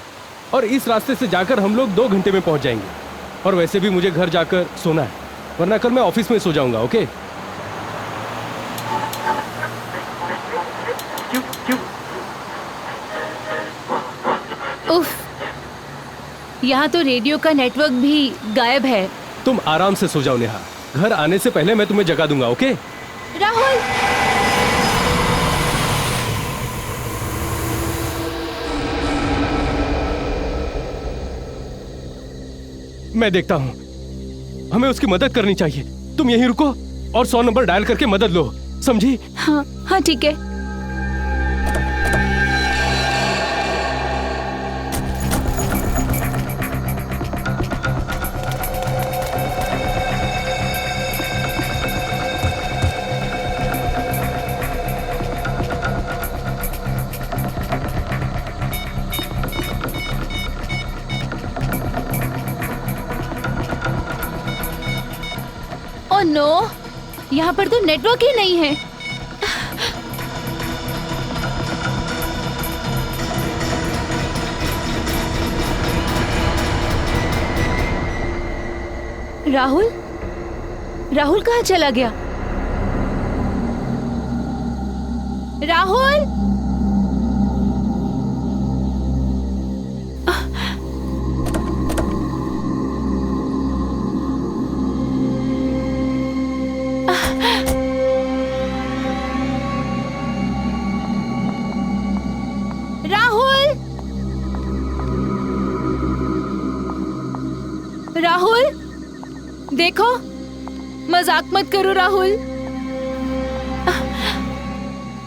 और इस रास्ते से जाकर हम लोग 2 घंटे में पहुंच जाएंगे। और वैसे भी मुझे घर जाकर सोना है, वरना कल मैं ऑफिस में सो जाऊंगा। ओके? उफ, यहाँ तो रेडियो का नेटवर्क भी गायब है। तुम आराम से सो जाओ नेहा, घर आने से पहले मैं तुम्हें जगा दूंगा। ओके? राहुल, मैं देखता हूँ, हमें उसकी मदद करनी चाहिए। तुम यहीं रुको और 100 नंबर डायल करके मदद लो, समझी? हाँ हाँ ठीक है। ओह नो, यहाँ पर तो नेटवर्क ही नहीं है। राहुल, राहुल कहाँ चला गया? राहुल, देखो, मजाक मत करो राहुल।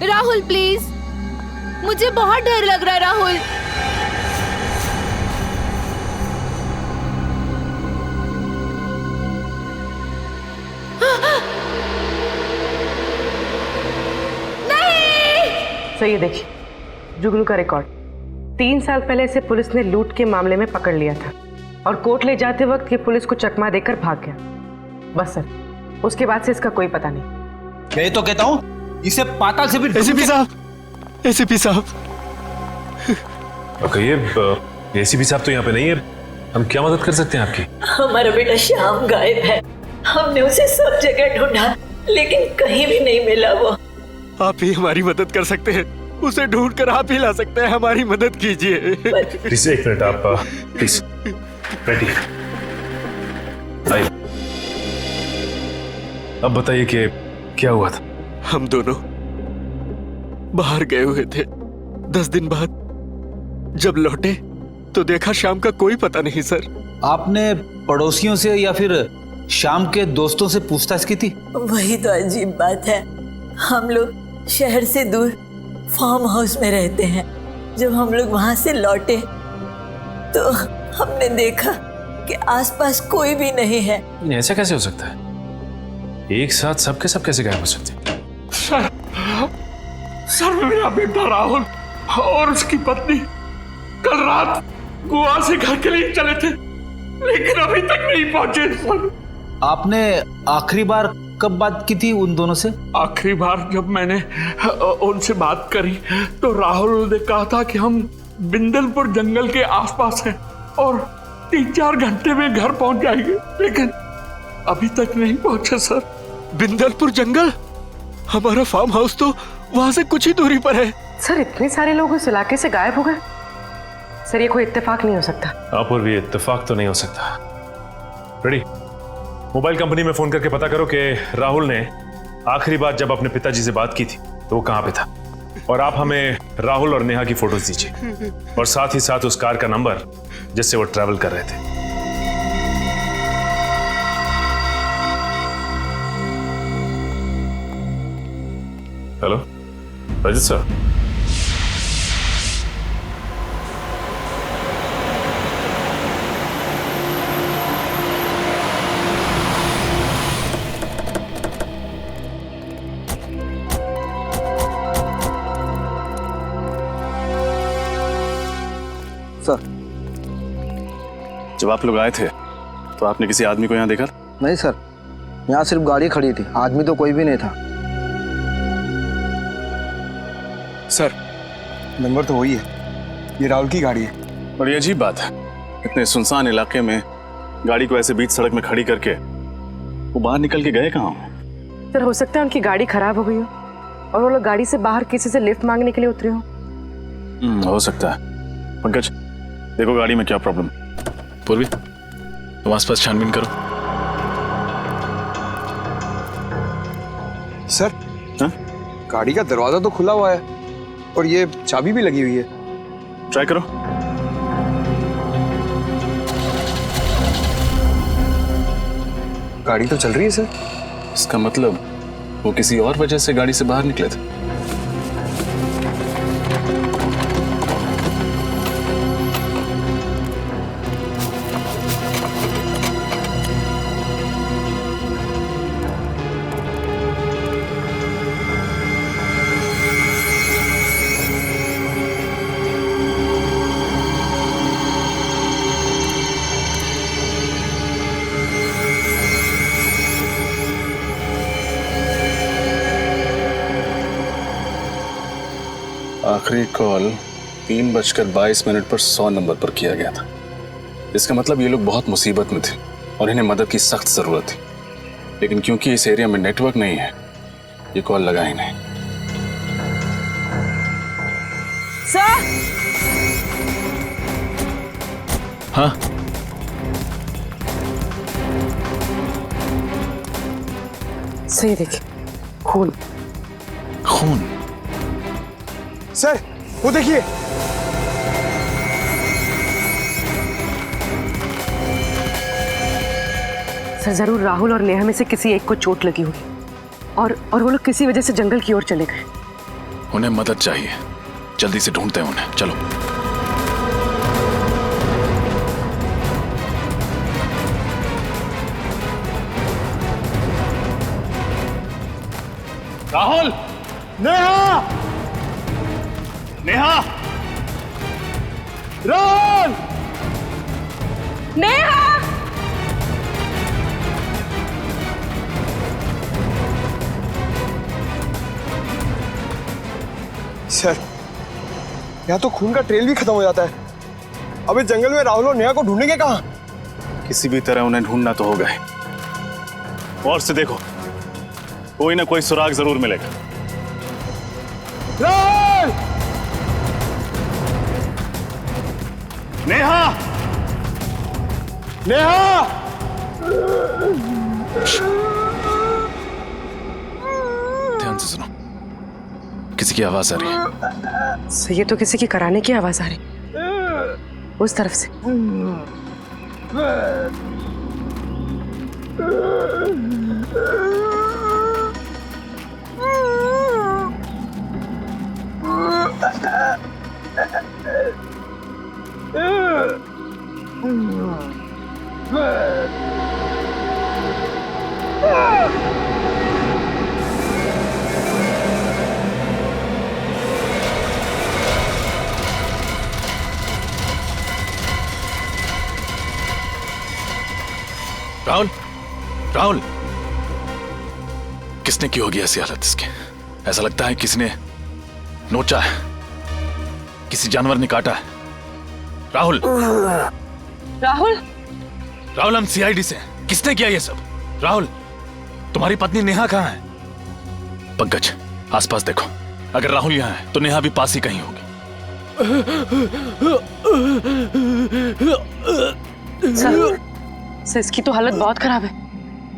राहुल प्लीज, मुझे बहुत डर लग रहा है राहुल। सो ये देखिए जुगनू का रिकॉर्ड। 3 साल पहले इसे पुलिस ने लूट के मामले में पकड़ लिया था और कोर्ट ले जाते वक्त ये पुलिस को चकमा देकर भाग गया। बस सर, उसके बाद से इसका कोई पता नहीं। मैं तो कहता हूँ इसे पाताल से भी एसीपी साहब, एसीपी साहब। कहिए, एसीपी साहब तो यहाँ पे नहीं है, हम क्या मदद कर सकते हैं आपकी? हमारा बेटा श्याम गायब है। हमने उसे सब जगह ढूंढा लेकिन कहीं भी नहीं मिला। वो आप ही हमारी मदद कर सकते हैं, उसे ढूंढ कर आप ही ला सकते हैं। हमारी मदद कीजिए। प्लीज एक मिनट, आप प्लीज बैठिए। आइए, अब बताइए कि क्या हुआ था? हम दोनों बाहर गए हुए थे। 10 दिन बाद जब लौटे तो देखा शाम का कोई पता नहीं। सर, आपने पड़ोसियों से या फिर शाम के दोस्तों से पूछताछ की थी? वही तो अजीब बात है। हम लोग शहर से दूर फार्म हाउस में रहते हैं। जब हम लोग वहां से लौटे तो हमने देखा कि आसपास कोई भी नहीं है। ऐसा कैसे हो सकता है? एक साथ सबके सब कैसे गायब हो सकते हैं? सर मेरा बेटा राहुल और उसकी पत्नी कल रात गोवा से घर के लिए चले थे लेकिन अभी तक नहीं पहुंचे। सर, आपने आखिरी बार कब बात की थी उन दोनों से? आखिरी बार जब मैंने उनसे बात करी तो राहुल ने कहा था कि हम बिंदलपुर जंगल के आसपास हैं और 3-4 घंटे में घर पहुंच जाएंगे, लेकिन अभी तक नहीं पहुंचे। सर, बिंदलपुर जंगल? हमारा फार्म हाउस तो वहां से कुछ ही दूरी पर है। सर, इतने सारे लोग इस इलाके से गायब हो गए? सर, ये कोई इत्तेफाक नहीं हो सकता। आप और भी इत्तेफाक तो नहीं हो सकता। रेडी, मोबाइल कंपनी में फोन करके पता करो कि राहुल ने आखिरी बार जब अपने पिताजी से बात की थी तो वो कहां पे था, और आप हमें राहुल और नेहा की फोटोज दीजिए और साथ ही साथ उस कार का नंबर जिससे वो ट्रैवल कर रहे थे। Hello Rajit sir. सर, जब आप लोग आए थे तो आपने किसी आदमी को यहाँ देखा? नहीं सर, यहाँ सिर्फ गाड़ी खड़ी थी, आदमी तो कोई भी नहीं था। सर, नंबर तो वही है, ये राहुल की गाड़ी है। और ये अजीब बात है, इतने सुनसान इलाके में गाड़ी को ऐसे बीच सड़क में खड़ी करके वो बाहर निकल के गए कहाँ? सर, हो सकता है उनकी गाड़ी खराब हो गई हो और वो लोग गाड़ी से बाहर किसी से लिफ्ट मांगने के लिए उतरे हो। हो सकता है। पंकज, देखो गाड़ी में क्या प्रॉब्लम। पूर्वी, तुम आसपास छानबीन करो। सर, गाड़ी का दरवाजा तो खुला हुआ है और ये चाबी भी लगी हुई है। ट्राई करो। गाड़ी तो चल रही है सर। इसका मतलब वो किसी और वजह से गाड़ी से बाहर निकले थे। आखिरी कॉल 3:22 पर 100 नंबर पर किया गया था। इसका मतलब ये लोग बहुत मुसीबत में थे और इन्हें मदद की सख्त जरूरत थी, लेकिन क्योंकि इस एरिया में नेटवर्क नहीं है ये कॉल लगा ही नहीं। सर, हाँ, सही देखिए, खून। खून? सर, वो देखिए। सर जरूर राहुल और नेहा में से किसी एक को चोट लगी होगी और वो लोग किसी वजह से जंगल की ओर चले गए। उन्हें मदद चाहिए, जल्दी से ढूंढते हैं उन्हें। चलो। राहुल! नेहा! नेहा! राहुल! नेहा! सर, यहाँ तो खून का ट्रेल भी खत्म हो जाता है। अब इस जंगल में राहुल और नेहा को ढूंढेंगे कहाँ? किसी भी तरह उन्हें ढूंढना तो होगा ही। और से देखो, कोई ना कोई सुराग जरूर मिलेगा। राहुल! नेहा! नेहा! ध्यान से सुनो, किसी की आवाज आ रही है। सर ये तो किसी की कराने की आवाज आ रही उस तरफ से। राहुल, राहुल, किसने की होगी ऐसी हालत इसकी? ऐसा लगता है किसी ने नोचा है, किसी जानवर ने काटा है। राहुल, राहुल, राहुल, हम सीआईडी से हैं। किसने किया ये सब? राहुल, तुम्हारी पत्नी नेहा कहाँ है? पंकज, आसपास देखो, अगर राहुल यहाँ है तो नेहा भी पास ही कहीं होगी। सर इसकी तो हालत बहुत खराब है,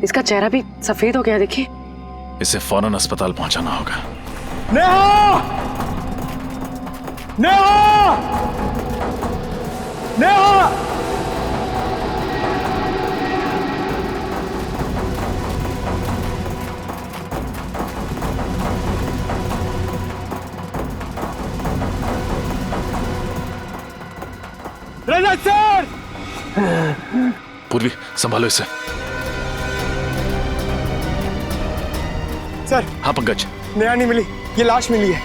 इसका चेहरा भी सफेद हो गया, देखिए। इसे फौरन अस्पताल पहुंचाना होगा। नेहा! नेहा! नेहा! रजत सर! पूर्वी, संभालो इसे। सर। हाँ पंकज। नेहा नहीं मिली, ये लाश मिली है।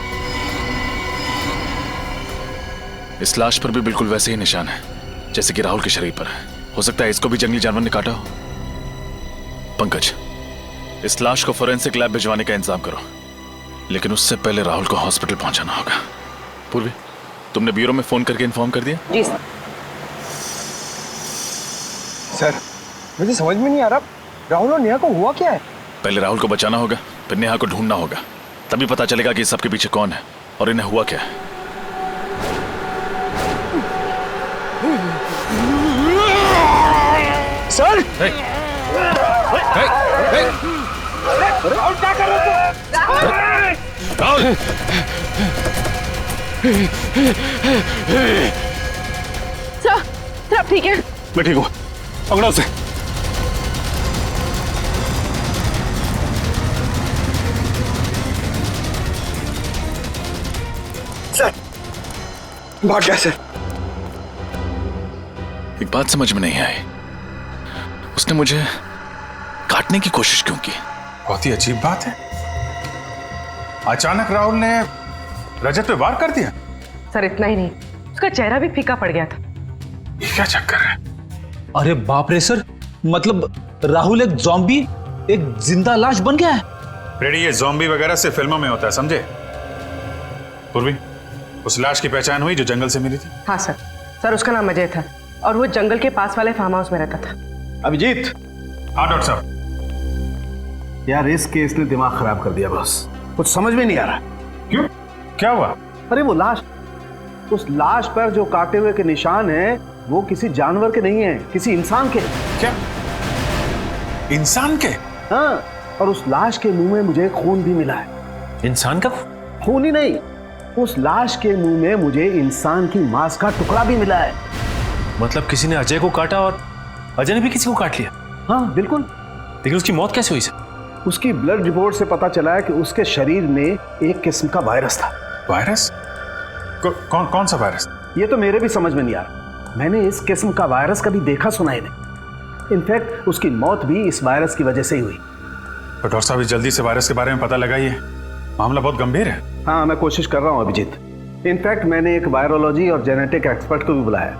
इस लाश पर भी बिल्कुल वैसे ही निशान है जैसे कि राहुल के शरीर पर है। हो सकता है इसको भी जंगली जानवर ने काटा हो। पंकज, इस लाश को फोरेंसिक लैब भिजवाने का इंतजाम करो, लेकिन उससे पहले राहुल को हॉस्पिटल पहुंचाना होगा। पूर्वी, तुमने ब्यूरो में फोन करके इन्फॉर्म कर दिया? जी सर। सर, मुझे समझ में नहीं आ रहा, राहुल और नेहा को हुआ क्या है? पहले राहुल को बचाना होगा, फिर नेहा को ढूंढना होगा, तभी पता चलेगा कि सबके पीछे कौन है और इन्हें हुआ क्या है। सर! राहुल क्या कर रहे हो? राहुल! सर ठीक है? मैं ठीक हूँ, पकड़ो उसे। सर, भाग गया सर। एक बात समझ में नहीं आई, उसने मुझे काटने की कोशिश क्यों की? बहुत ही अजीब बात है। अचानक राहुल ने रजत पे वार कर दिया। सर इतना ही नहीं, उसका चेहरा भी फीका पड़ गया था। ये क्या चक्कर है? अरे बाप रे सर, मतलब राहुल एक ज़ॉम्बी, एक जिंदा लाश बन गया है। रेडी, ये ज़ॉम्बी वगैरह से फिल्मों में होता है, समझे? पूर्वी, उस लाश की पहचान हुई जो जंगल से मिली थी? हाँ सर। सर उसका नाम अजय था और वो जंगल के पास वाले फार्म हाउस में रहता था। अभिजीत। हाँ डॉक्टर साहब। यार इस केस ने दिमाग खराब कर दिया बॉस, कुछ समझ में नहीं आ रहा। क्यों, क्या हुआ? अरे वो लाश, उस लाश पर जो काटे हुए के निशान हैं वो किसी जानवर के नहीं है, किसी इंसान के। क्या? इंसान के? हाँ, और उस लाश के मुंह में मुझे खून भी मिला है। इंसान का खून ही नहीं, उस लाश के मुंह में मुझे इंसान की मांस का टुकड़ा भी मिला है। मतलब किसी ने अजय को काटा और अजय ने भी किसी को काट लिया? हाँ बिल्कुल। लेकिन उसकी मौत कैसे हुई सर? उसकी ब्लड रिपोर्ट से पता चला है कि उसके शरीर में एक किस्म का वायरस था। वायरस? कौन सा वायरस? ये तो मेरे भी समझ में नहीं आ रहा। मैंने इस किस्म का वायरस कभी देखा सुना ही नहीं। इनफैक्ट उसकी मौत भी इस वायरस की वजह से ही हुई। तो डॉक्टर साहब जल्दी से वायरस के बारे में पता लगाइए, मामला बहुत गंभीर है। हाँ मैं कोशिश कर रहा हूँ अभिजीत। इनफैक्ट मैंने एक वायरोलॉजी और जेनेटिक एक्सपर्ट को भी बुलाया,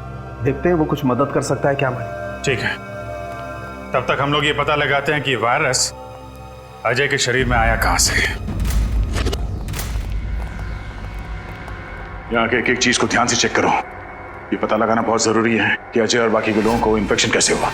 देखते हैं वो कुछ मदद कर सकता है क्या हमारी। ठीक है, तब तक हम लोग ये पता लगाते हैं कि वायरस अजय के शरीर में आया कहां से। यहाँ के एक एक चीज को ध्यान से चेक करो। ये पता लगाना बहुत जरूरी है कि अजय और बाकी के लोगों को इन्फेक्शन कैसे हुआ।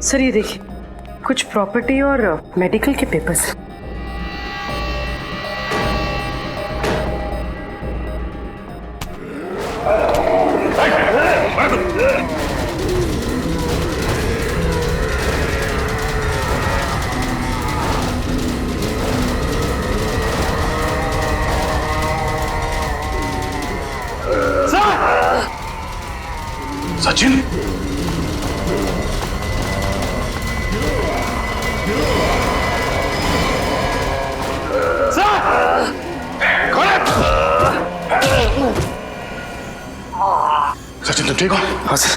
सर ये देखिए, कुछ प्रॉपर्टी और मेडिकल के पेपर्स। सचिन, सचिन तुम ठीक हो? हाँ सर।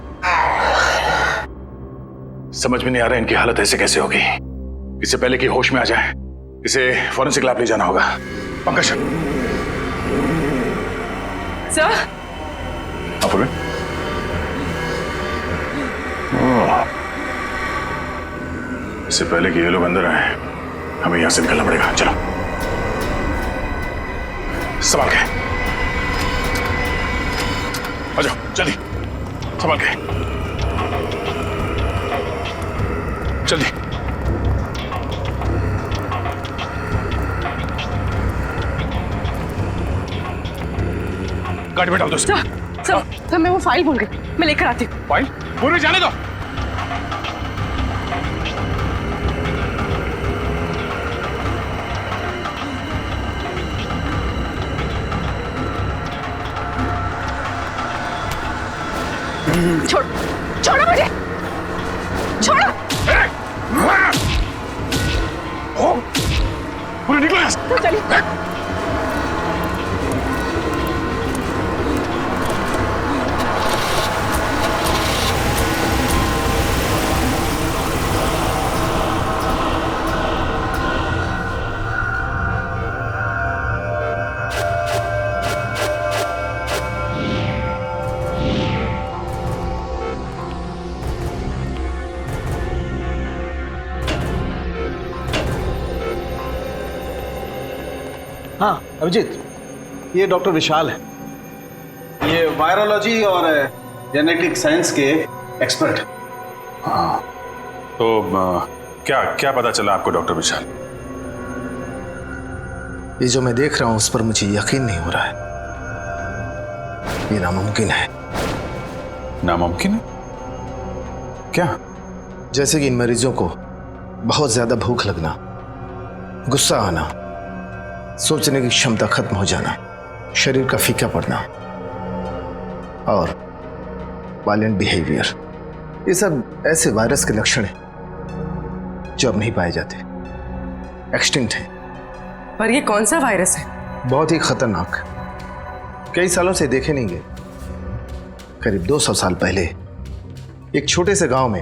समझ में नहीं आ रहा इनकी हालत ऐसे कैसे होगी। इससे पहले कि होश में आ जाए इसे फॉरेंसिक लैब ले जाना होगा। पंकज सर। आप बोले? इससे पहले कि ये लोग अंदर आए हमें यहां से निकलना पड़ेगा। चलो संभाल के आ जाओ, जल्दी संभाल के, जल्दी। गाड़ी में डाल दो। सर मैं वो फाइल भूल गई, मैं लेकर आती हूँ। फाइल? पूरी जाने दो। छोड़ो मुझे, छोड़ो। पूरे निकलो यहाँ से। तो चलिए। हाँ अभिजीत, ये डॉक्टर विशाल है। ये वायरोलॉजी और जेनेटिक साइंस के एक्सपर्ट। हाँ तो क्या क्या पता चला आपको डॉक्टर विशाल? ये जो मैं देख रहा हूं उस पर मुझे यकीन नहीं हो रहा है। ये नामुमकिन है। नामुमकिन है? क्या? जैसे कि इन मरीजों को बहुत ज्यादा भूख लगना, गुस्सा आना, सोचने की क्षमता खत्म हो जाना, शरीर का फीका पड़ना और वायलेंट बिहेवियर, ये सब ऐसे वायरस के लक्षण हैं जो अब नहीं पाए जाते, एक्सटिंक्ट हैं। पर ये कौन सा वायरस है? बहुत ही खतरनाक, कई सालों से देखे नहीं गए। करीब 200 साल पहले एक छोटे से गांव में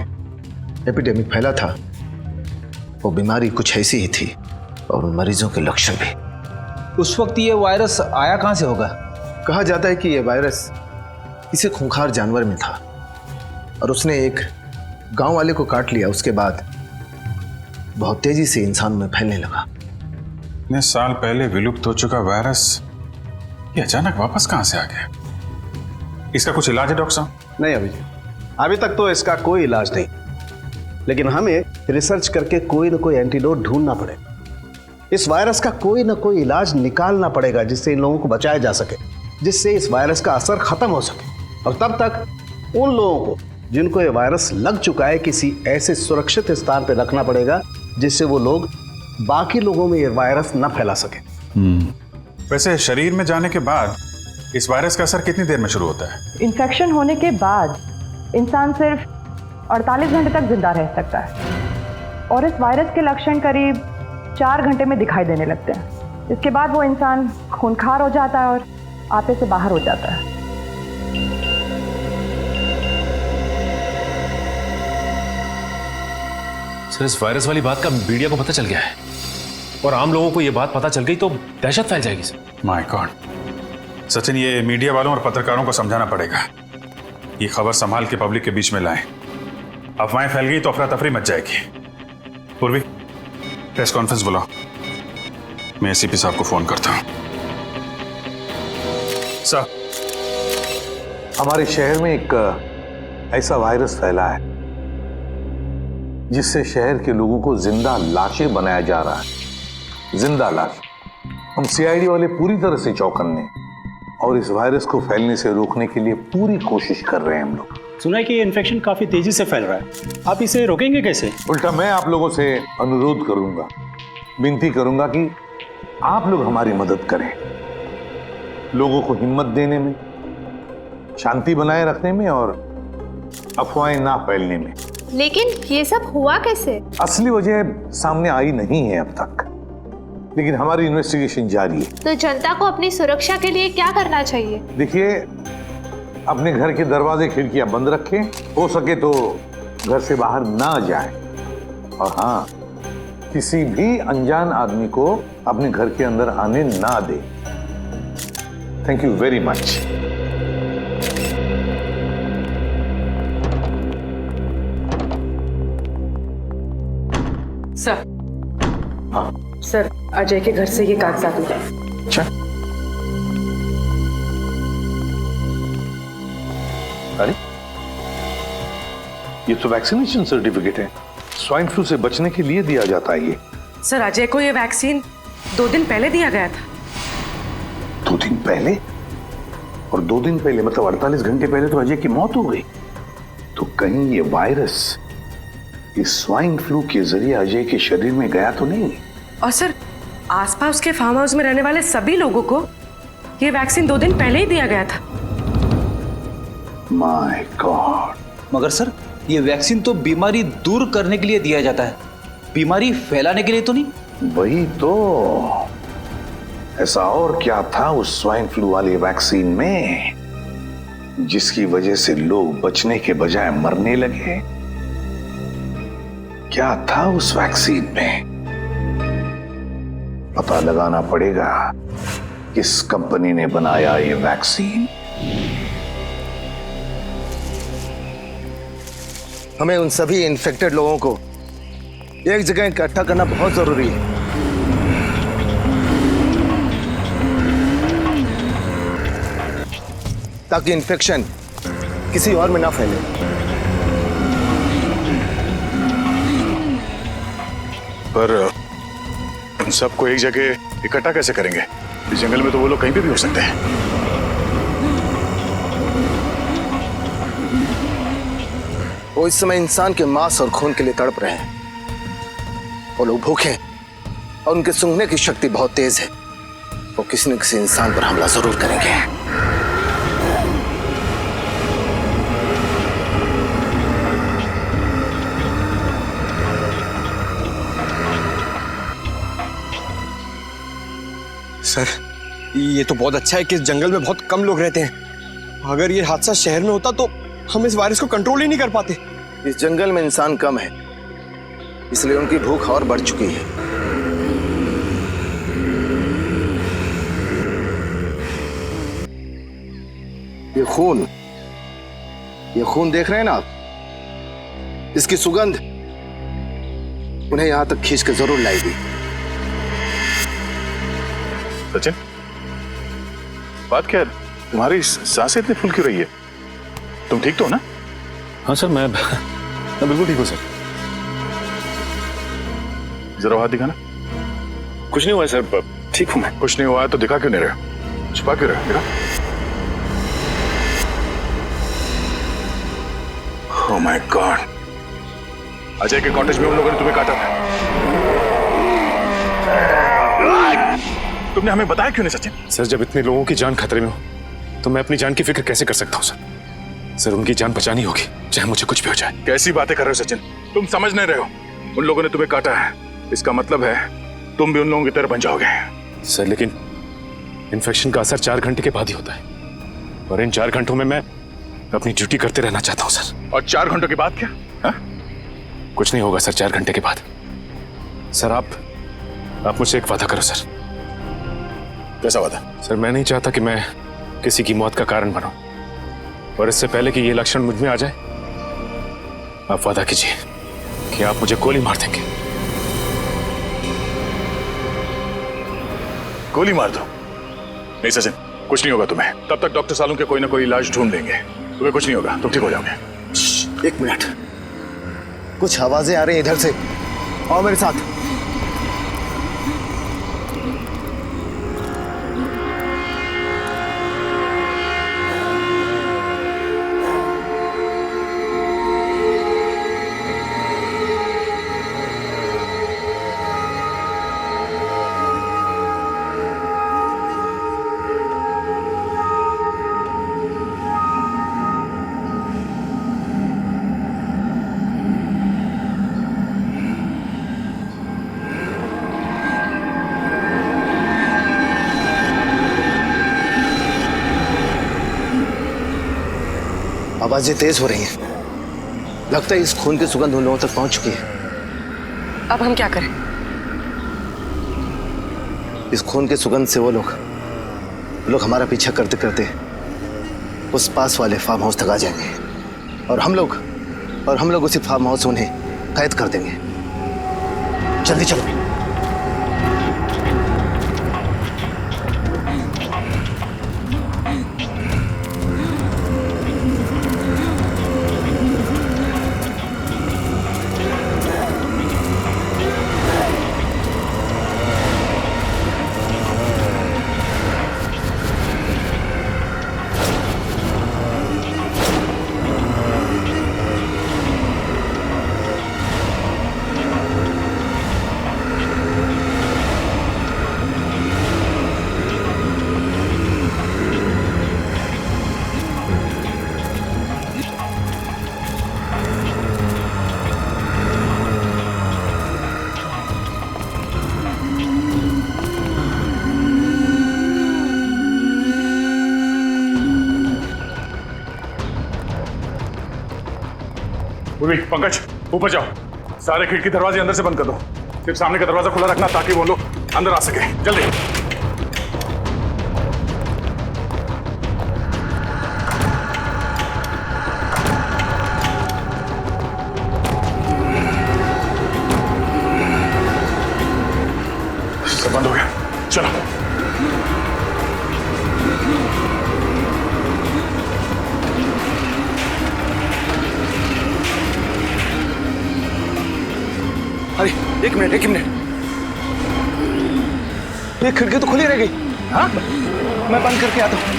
एपिडेमिक फैला था। वो बीमारी कुछ ऐसी ही थी और उन मरीजों के लक्षण भी। उस वक्त ये वायरस आया कहां से होगा? कहा जाता है कि यह वायरस किसी खूंखार जानवर में था और उसने एक गांव वाले को काट लिया। उसके बाद बहुत तेजी से इंसान में फैलने लगा। इतने साल पहले विलुप्त हो चुका वायरस ये अचानक वापस कहां से आ गया? इसका कुछ इलाज है डॉक्टर साहब? नहीं अभिजीत, अभी तक तो इसका कोई इलाज नहीं, लेकिन हमें रिसर्च करके कोई ना कोई एंटीडोट ढूंढना पड़ेगा। इस वायरस का कोई ना कोई इलाज निकालना पड़ेगा जिससे इन लोगों को बचाया जा सके, जिससे इस वायरस का असर खत्म हो सके। और तब तक उन लोगों को जिनको ये वायरस लग चुका है किसी ऐसे सुरक्षित स्थान पर रखना पड़ेगा जिससे वो लोग बाकी लोगों में ये वायरस न फैला सके। वैसे शरीर में जाने के बाद इस वायरस का असर कितनी देर में शुरू होता है? इन्फेक्शन होने के बाद इंसान सिर्फ 48 घंटे तक जिंदा रह सकता है और इस वायरस के लक्षण करीब 4 घंटे में दिखाई देने लगते हैं। इसके बाद वो इंसान खूनखार हो जाता है और आपे से बाहर हो जाता है। सर, इस वायरस वाली बात का मीडिया को पता चल गया है और आम लोगों को यह बात पता चल गई तो दहशत फैल जाएगी सर। माय गॉड सचिन, ये मीडिया वालों और पत्रकारों को समझाना पड़ेगा। ये खबर संभाल के पब्लिक के बीच में लाएं। अफवाहें फैल गई तो अफरा तफरी मच जाएगी। पूर्वी, प्रेस कॉन्फ्रेंस बुलाओ। मैं एसीपी साहब को फोन करता हूं। सर, हमारे शहर में एक ऐसा वायरस फैला है जिससे शहर के लोगों को जिंदा लाशें बनाया जा रहा है। जिंदा लाश। हम सीआईडी वाले पूरी तरह से चौकन्ने और इस वायरस को फैलने से रोकने के लिए पूरी कोशिश कर रहे हैं हम लोग। सुना है कि ये इन्फेक्शन काफी तेजी से फैल रहा है, आप इसे रोकेंगे कैसे? उल्टा मैं आप लोगों से अनुरोध करूंगा, विनती करूंगा कि आप लोग हमारी मदद करें, लोगों को हिम्मत देने में, शांति बनाए रखने में और अफवाहें ना फैलने में। लेकिन ये सब हुआ कैसे? असली वजह सामने आई नहीं है अब तक, लेकिन हमारी इन्वेस्टिगेशन जारी है। तो जनता को अपनी सुरक्षा के लिए क्या करना चाहिए? देखिए, अपने घर के दरवाजे खिड़कियां बंद रखें, हो सके तो घर से बाहर ना जाएं, और हाँ, किसी भी अनजान आदमी को अपने घर के अंदर आने ना दें। Thank you very much. Sir, हाँ सर, अजय के घर से ये कागजात मिले। अच्छा, अरे ये तो वैक्सीनेशन सर्टिफिकेट है, स्वाइन फ्लू से बचने के लिए दिया जाता है ये। सर, अजय को ये वैक्सीन 2 दिन पहले दिया गया था। 2 दिन पहले? और 2 दिन पहले मतलब 48 घंटे पहले तो अजय की मौत हो गई। तो कहीं ये वायरस इस स्वाइन फ्लू के जरिए अजय के शरीर में गया तो नहीं? और सर, आसपास के फार्म हाउस में रहने वाले सभी लोगों को ये वैक्सीन 2 दिन पहले ही दिया गया था। My God. मगर सर, ये वैक्सीन तो बीमारी दूर करने के लिए दिया जाता है, बीमारी फैलाने के लिए तो नहीं। वही तो, ऐसा और क्या था उस स्वाइन फ्लू वाली वैक्सीन में जिसकी वजह से लोग बचने के बजाय मरने लगे? क्या था उस वैक्सीन में? पता लगाना पड़ेगा किस कंपनी ने बनाया ये वैक्सीन। हमें उन सभी इन्फेक्टेड लोगों को एक जगह इकट्ठा करना बहुत जरूरी है। ताकि इन्फेक्शन किसी और में ना फैले। पर उन सबको एक जगह इकट्ठा कैसे करेंगे? इस जंगल में तो वो लोग कहीं पे भी हो सकते हैं। वो इस समय इंसान के मांस और खून के लिए तड़प रहे हैं। वो लोग भूखे और उनके सूंघने की शक्ति बहुत तेज है। वो किसी न किसी इंसान पर हमला जरूर करेंगे। सर, ये तो बहुत अच्छा है कि इस जंगल में बहुत कम लोग रहते हैं। अगर ये हादसा शहर में होता तो हम इस वायरस को कंट्रोल ही नहीं कर पाते। इस जंगल में इंसान कम है, इसलिए उनकी भूख और बढ़ चुकी है। ये खून देख रहे हैं ना आप? इसकी सुगंध उन्हें यहां तक खींच के जरूर लाएगी। सचिन, बात क्या है? तुम्हारी सांसें इतनी फुल क्यों रही है? तुम ठीक तो हो ना? हाँ सर, मैं बिल्कुल ठीक हूँ सर। जरा हाथ दिखाना। कुछ नहीं हुआ है सर, ठीक हूँ मैं। कुछ नहीं हुआ है तो दिखा क्यों नहीं रहे? छुपा क्यों रहे? दिखा। ओह माय गॉड, अजय के कॉटेज में उन लोगों ने तुम्हें काटा था। तुमने हमें बताया क्यों नहीं सचिन? सर जब इतने लोगों की जान खतरे में हो तो मैं अपनी जान की फिक्र कैसे कर सकता हूँ सर? सर उनकी जान बचानी होगी चाहे मुझे कुछ भी हो जाए। कैसी बातें कर रहे हो सचिन? तुम समझ नहीं रहे हो। उन लोगों ने तुम्हें काटा है, इसका मतलब है तुम भी उन लोगों की तरह बन जाओगे। सर लेकिन इन्फेक्शन का असर 4 घंटे के बाद ही होता है और इन 4 घंटों में मैं अपनी ड्यूटी करते रहना चाहता हूँ सर। और 4 घंटों के बाद क्या? हा? कुछ नहीं होगा सर 4 घंटे के बाद। सर आप मुझसे एक वादा करो सर। कैसा वादा? सर मैं नहीं चाहता कि मैं किसी की मौत का कारण बनूं और इससे पहले कि ये लक्षण मुझ में आ जाए आप वादा कीजिए कि आप मुझे गोली मार देंगे। गोली मार दो? नहीं सचिन, कुछ नहीं होगा तुम्हें। तब तक डॉक्टर सालू के कोई ना कोई इलाज ढूंढ लेंगे, तुम्हें कुछ नहीं होगा, तुम ठीक हो जाओगे। 1 मिनट, कुछ आवाजें आ रही हैं इधर से, आओ मेरे साथ। आवाजें तेज हो रही हैं, लगता है इस खून की सुगंध उन लोगों तक पहुंच चुकी है। अब हम क्या करें? इस खून की सुगंध से वो लोग हमारा पीछा करते करते उस पास वाले फार्म हाउस तक आ जाएंगे और हम लोग उसी फार्म हाउस में उन्हें कैद कर देंगे। जल्दी चलो। पंकज ऊपर जाओ, सारे खिड़की दरवाजे अंदर से बंद कर दो, सिर्फ सामने का दरवाजा खुला रखना ताकि वो लोग अंदर आ सके। जल्दी। सब बंद हो गया, चलो। अरे एक मिनट, ये खिड़की तो खुली रह गई। हाँ, मैं बंद करके आता हूँ।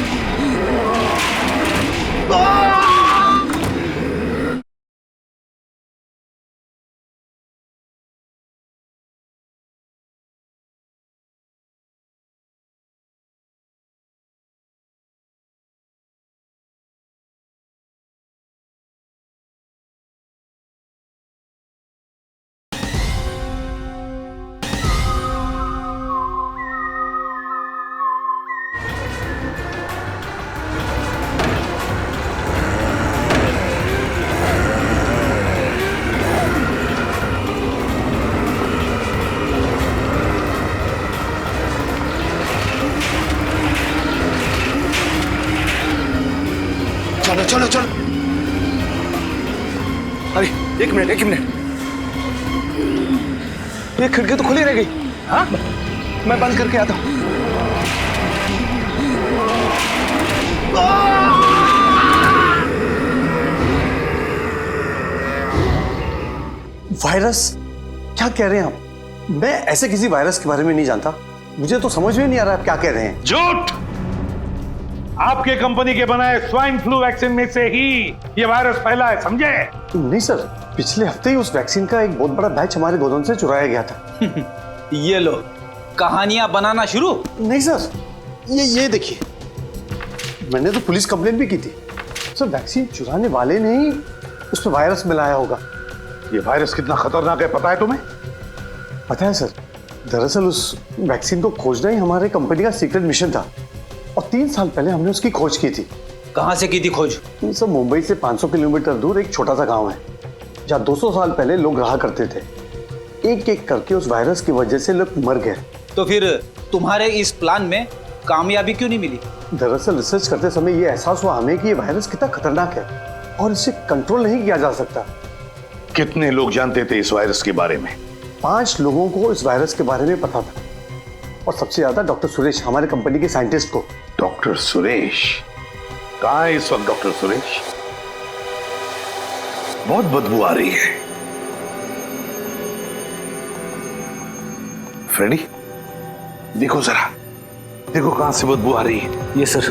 चलो चलो। अरे एक मिनट, ये खिड़की तो खुली रह गई। हाँ, मैं बंद करके आता हूँ। वायरस? क्या कह रहे हैं आप? मैं ऐसे किसी वायरस के बारे में नहीं जानता। मुझे तो समझ में नहीं आ रहा आप क्या कह रहे हैं। झूठ! आपके कंपनी के बनाए स्वाइन फ्लू वैक्सीन में से ही ये वायरस फैला है, समझे? नहीं सर, पिछले हफ्ते ही उस वैक्सीन का एक बहुत बड़ा बैच हमारे गोदाम से चुराया गया था। ये लो, कहानियां बनाना शुरू। नहीं सर, ये देखिए, मैंने तो पुलिस कंप्लेंट भी की थी। सर वैक्सीन चुराने वाले ने ही उसमें वायरस मिलाया होगा। ये वायरस कितना खतरनाक है पता है तुम्हें? पता है सर, दरअसल उस वैक्सीन को खोजना ही हमारे कंपनी का सीक्रेट मिशन था और 3 साल पहले हमने उसकी खोज की थी। कहाँ से की थी खोज? सर मुंबई से 500 किलोमीटर दूर एक छोटा सा गांव है जहाँ 200 साल पहले लोग रहा करते थे। एक एक करके उस वायरस की वजह से लोग मर गए। तो फिर तुम्हारे इस प्लान में कामयाबी क्यों नहीं मिली? दरअसल रिसर्च करते समय ये एहसास हुआ हमें कि ये वायरस कितना खतरनाक है और इसे कंट्रोल नहीं किया जा सकता। कितने लोग जानते थे इस वायरस के बारे में? 5 लोगों को इस वायरस के बारे में पता था और सबसे ज्यादा डॉक्टर सुरेश, हमारे कंपनी के साइंटिस्ट को। डॉक्टर सुरेश? कहाँ है इस वक्त डॉक्टर सुरेश? बहुत बदबू आ रही है। फ्रेडी, देखो जरा, देखो कहां से बदबू आ रही है। ये सर।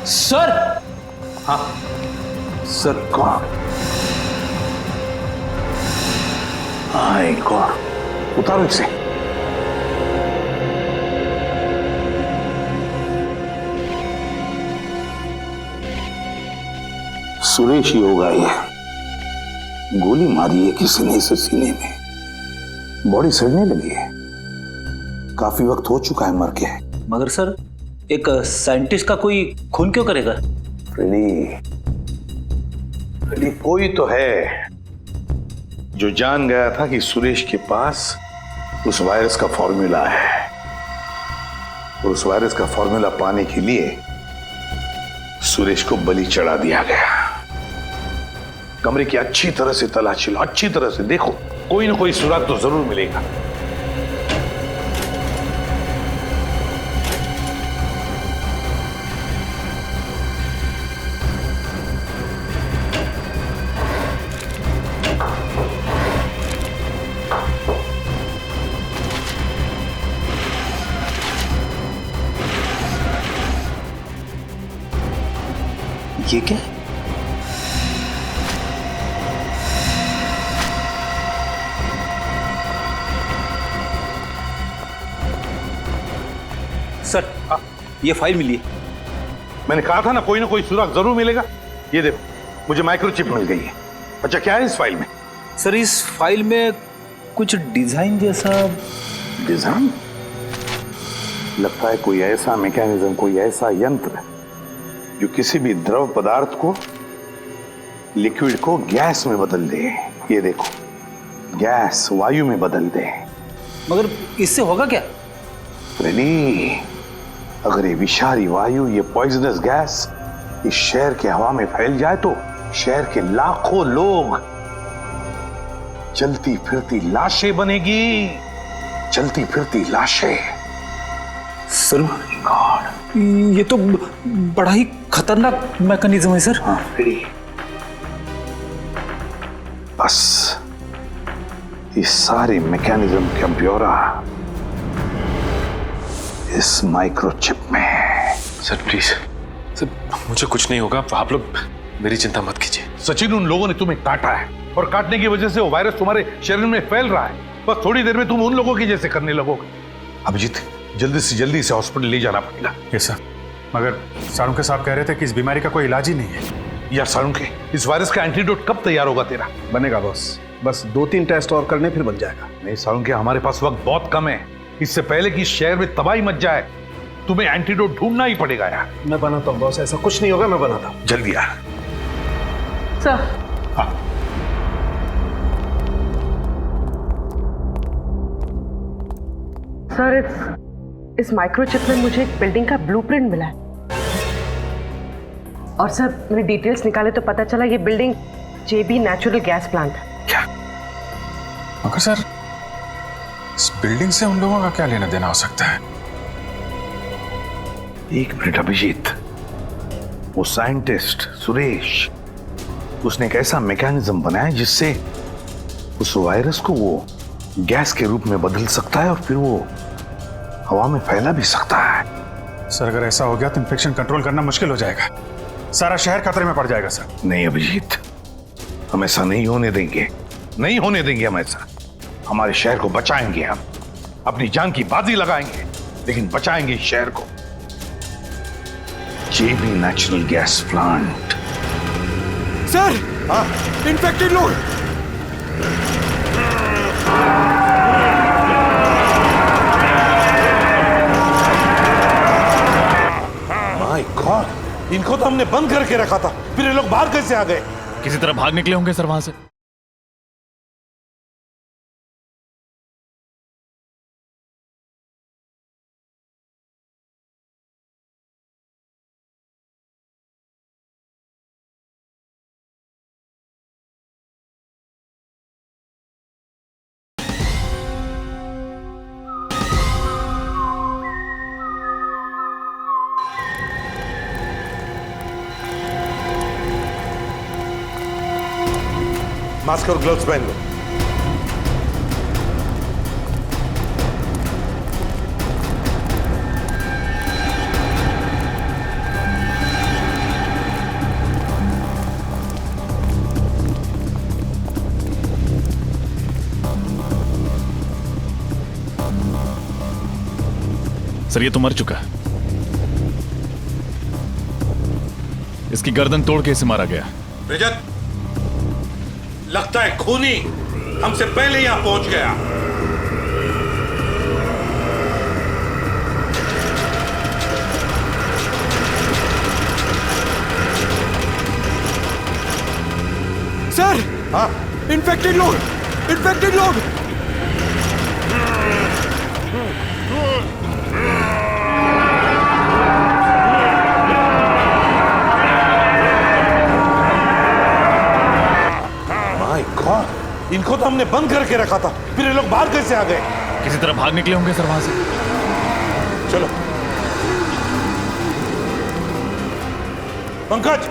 सर। हाँ सर, कौन? हाय कौन? उतारो इसे। सुरेश ही होगा ये। गोली मारी है किसी ने इसे सीने में, बॉडी सड़ने लगी है, काफी वक्त हो चुका है मर के। मगर सर, एक साइंटिस्ट का कोई खून क्यों करेगा? फ्रेडी, कोई तो है जो जान गया था कि सुरेश के पास उस वायरस का फॉर्मूला है और उस वायरस का फॉर्मूला पाने के लिए सुरेश को बलि चढ़ा दिया गया। कमरे की अच्छी तरह से तलाशी लो, अच्छी तरह से देखो, कोई ना कोई सुराग तो जरूर मिलेगा। ये क्या? सर, ये फाइल मिली है। मैंने कहा था ना कोई सुराग जरूर मिलेगा। ये देखो, मुझे माइक्रोचिप मिल गई है। अच्छा, क्या है इस फाइल में? सर, इस फाइल में कुछ डिजाइन जैसा। डिजाइन? लगता है कोई ऐसा मैकेनिज्म, कोई ऐसा यंत्र जो किसी भी द्रव पदार्थ को, लिक्विड को गैस में बदल दे। ये देखो, गैस वायु में बदल दे। मगर इससे होगा क्या? फ्रेडी, अगर ये विषारी वायु, ये पॉइजनस गैस इस शहर के हवा में फैल जाए तो शहर के लाखों लोग चलती फिरती लाशें बनेगी, चलती फिरती लाशें। सर, ये तो बड़ा ही खतरनाक मैकेनिज्म है सर। हाँ फ्रेडी, बस इस सारे मैकेनिज्म का ब्यौरा इस माइक्रोचिप में। सर प्लीज, सर मुझे कुछ नहीं होगा, आप लोग मेरी चिंता मत कीजिए। सचिन, उन लोगों ने तुम्हें काटा है और काटने की वजह से वो वायरस तुम्हारे शरीर में फैल रहा है। बस थोड़ी देर में तुम उन लोगों की जैसे करने लगोगे। अभिजीत, जल्दी से जल्दी इसे हॉस्पिटल ले जाना पड़ेगा। Yes sir. मगर साळुंखे साहब कह रहे थे कि इस बीमारी का कोई इलाज ही नहीं है। यार साळुंखे, इस वायरस का एंटीडोट कब तैयार होगा तेरा? बनेगा बॉस, बस 2-3 टेस्ट और करने फिर बन जाएगा। नहीं साळुंखे, हमारे पास वक्त बहुत कम है। इससे पहले कि शहर में तबाही मच जाए तुम्हें एंटीडोट ढूंढना ही पड़ेगा यार। मैं बनाता हूँ बॉस, ऐसा कुछ नहीं होगा, मैं बनाता हूँ। जल्दी यार। सर। हाँ। सर, इस माइक्रोचिप में मुझे एक बिल्डिंग का ब्लूप्रिंट मिला है और सर मैंने डिटेल्स निकाले तो पता चला ये building JB natural gas plant है। क्या? मगर सर, इस बिल्डिंग से उन लोगों का क्या लेना देना हो सकता है? एक मिनट अभिजीत, वो साइंटिस्ट सुरेश, उसने एक ऐसा मैकेनिज्म बनाया जिससे उस वायरस को वो गैस के रूप में बदल सकता है और फिर वो हवा में फैला भी सकता है। सर अगर ऐसा हो गया तो इन्फेक्शन कंट्रोल करना मुश्किल हो जाएगा, सारा शहर खतरे में पड़ जाएगा सर। नहीं अभिजीत, हम ऐसा नहीं होने देंगे, नहीं होने देंगे हम ऐसा। हमारे शहर को बचाएंगे, हम अपनी जान की बाजी लगाएंगे, लेकिन बचाएंगे इस शहर को। JB natural gas plant. Sir, infected लोग। माय गॉड, इनको तो हमने बंद करके रखा था, फिर ये लोग बाहर कैसे आ गए? किसी तरह भाग निकले होंगे सर वहां से। मास्क और ग्लव्स पहन लो। सर ये तो मर चुका है, इसकी गर्दन तोड़ के इसे मारा गया। रजत, लगता है खूनी हमसे पहले यहां पहुंच गया। सर, हाँ, इन्फेक्टेड लोग, इन्फेक्टेड लोग। इनको तो हमने बंद करके रखा था, फिर ये लोग बाहर कैसे आ गए? किसी तरह भाग निकले होंगे सर वहां से। चलो पंकज,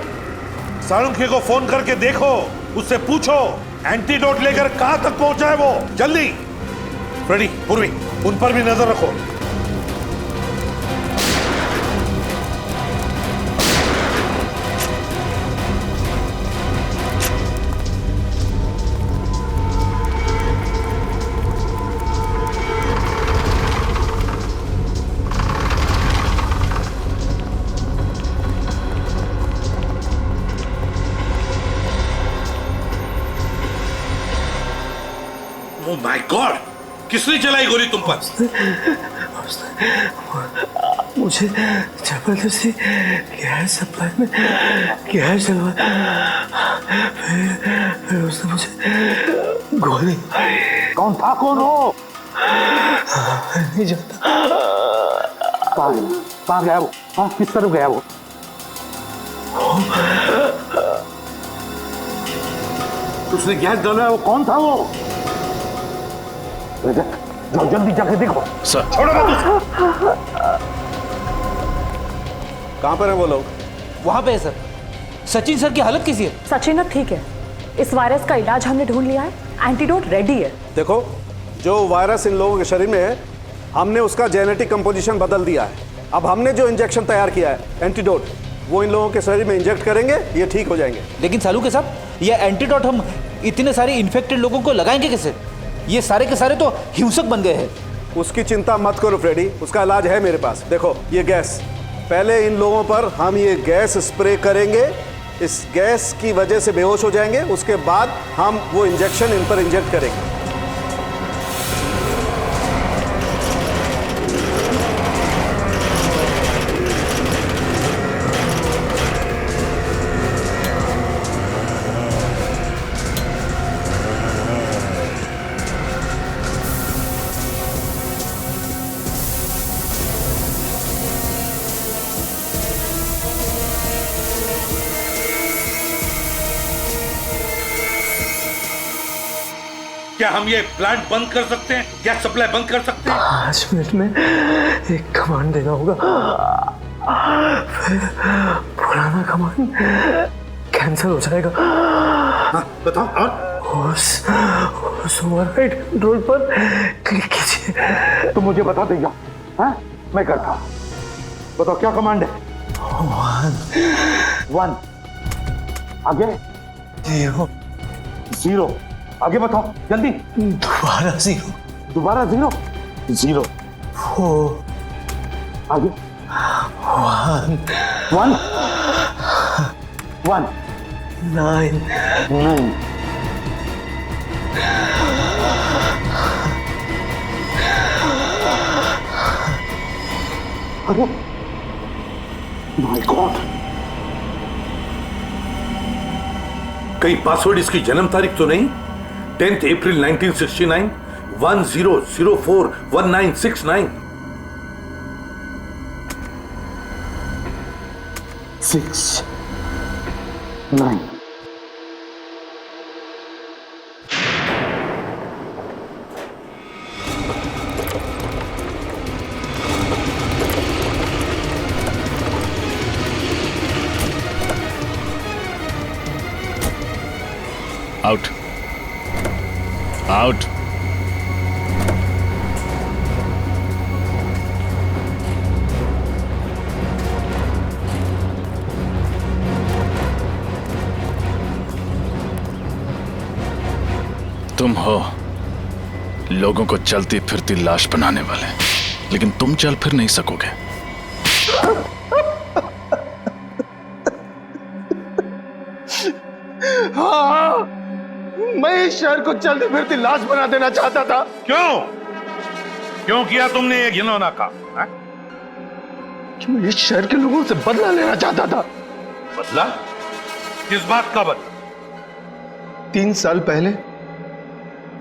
साळुंखे को फोन करके देखो, उससे पूछो एंटीडोट लेकर कहां तक पहुंचा है वो, जल्दी। फ्रेडी, पूर्वी, उन पर भी नजर रखो। ओह माय गॉड, किसने चलाई गोली तुम पर? मुझे जबरदस्ती गैस सप्लाई में गैस चलवा, फिर उसने मुझे गोली। कौन था, कौन हो? नहीं जानता। कहाँ गया वो? हाँ, किस तरफ गया वो? उसने गैस डाला, वो कौन था वो? जाओ जल्दी जाके देखो। सर छोड़ो मत उसे। कहाँ पर है वो लोग? वहां पे है सर। सचिन सर की हालत कैसी है? सचिन अब ठीक है, इस वायरस का इलाज हमने ढूंढ लिया है, एंटीडोट रेडी है। देखो, जो वायरस इन लोगों के शरीर में है, हमने उसका जेनेटिक कंपोजिशन बदल दिया है। अब हमने जो इंजेक्शन तैयार किया है, एंटीडोट, वो इन लोगों के शरीर में इंजेक्ट करेंगे, ये ठीक हो जाएंगे। लेकिन सालू के साहब, ये एंटीडोट हम इतने सारे इन्फेक्टेड लोगों को लगाएंगे कैसे? ये सारे के सारे तो हिंसक बन गए हैं। उसकी चिंता मत करो फ्रेडी, उसका इलाज है मेरे पास। देखो ये गैस, पहले इन लोगों पर हम ये गैस स्प्रे करेंगे, इस गैस की वजह से बेहोश हो जाएंगे, उसके बाद हम वो इंजेक्शन इन पर इंजेक्ट करेंगे। क्या हम ये प्लांट बंद कर सकते हैं? गैस सप्लाई बंद कर सकते हैं? 5 मिनट में एक कमांड देना होगा, फिर पुराना कमांड कैंसिल हो जाएगा। हाँ, बताओ। और उस ओवरराइड कंट्रोल पर क्लिक कीजिए। तो मुझे बता देगा। हाँ, मैं करता हूँ। बताओ क्या कमांड है? 1 आगे 0 आगे बताओ जल्दी। दोबारा 0 दोबारा 0 0 4 आगे 1 9 अरे माय गॉड, कहीं पासवर्ड इसकी जन्म तारीख तो नहीं? 10 अप्रैल 1969 10041969 6 9 आउट आउट। तुम हो लोगों को चलती फिरती लाश बनाने वाले, लेकिन तुम चल फिर नहीं सकोगे। हाँ, मैं इस शहर को चलती फिरती लाश बना देना चाहता था। क्यों किया तुमने ये घिनौना काम? क्यों इस शहर के लोगों से बदला लेना चाहता था। बदला? किस बात का बदला? 3 साल पहले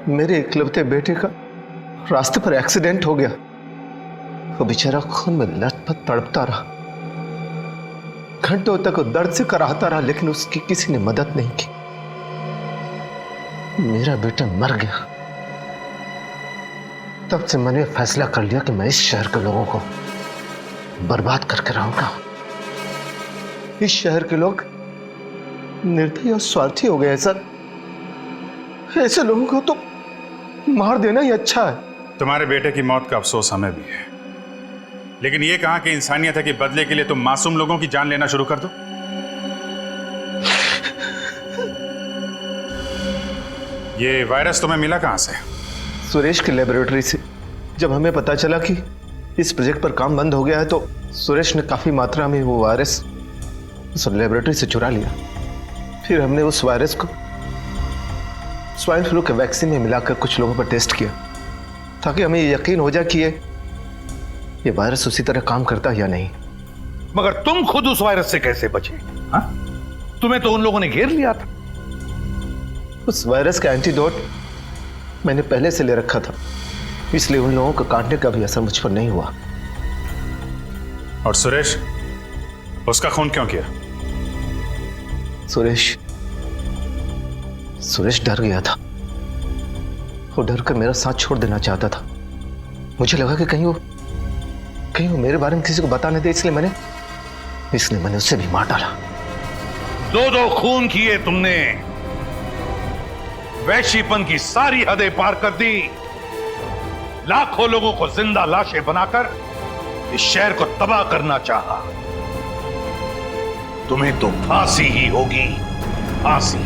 मेरे इकलौते बेटे का रास्ते पर एक्सीडेंट हो गया। वो बेचारा खून में लथपथ तड़पता रहा, घंटों तक वो दर्द से कराहता रहा, लेकिन उसकी किसी ने मदद नहीं की। मेरा बेटा मर गया। तब से मैंने फैसला कर लिया कि मैं इस शहर के लोगों को बर्बाद करके रहूंगा। इस शहर के लोग निर्दयी और स्वार्थी हो गए सर। ऐसे लोगों को तो मार देना ही अच्छा है। तुम्हारे बेटे की मौत का अफसोस हमें भी है, लेकिन ये कहां कि इंसानियत है कि बदले के लिए तुम मासूम लोगों की जान लेना शुरू कर दो। ये वायरस तुम्हें मिला कहां से? सुरेश की लेबोरेटरी से। जब हमें पता चला कि इस प्रोजेक्ट पर काम बंद हो गया है, तो सुरेश ने काफी मात्रा में वो वायरस उस लेबोरेटरी से चुरा लिया। फिर हमने उस वायरस को स्वाइन फ्लू के वैक्सीन में मिलाकर कुछ लोगों पर टेस्ट किया, ताकि हमें यकीन हो जाए कि ये वायरस उसी तरह काम करता है या नहीं। मगर तुम खुद उस वायरस से कैसे बचे? हाँ? तुम्हें तो उन लोगों ने घेर लिया था। उस वायरस का एंटीडोट मैंने पहले से ले रखा था, इसलिए उन लोगों को काटने का भी असर मुझ पर नहीं हुआ। और सुरेश, उसका खून क्यों किया? सुरेश डर गया था। वो डर कर मेरा साथ छोड़ देना चाहता था। मुझे लगा कि कहीं वो मेरे बारे में किसी को बता नहीं दे, इसलिए मैंने उसे भी मार डाला। 2 खून किए तुमने, वैश्यपन की सारी हदें पार कर दी, लाखों लोगों को जिंदा लाशें बनाकर इस शहर को तबाह करना चाहा। तुम्हें तो फांसी ही होगी, फांसी।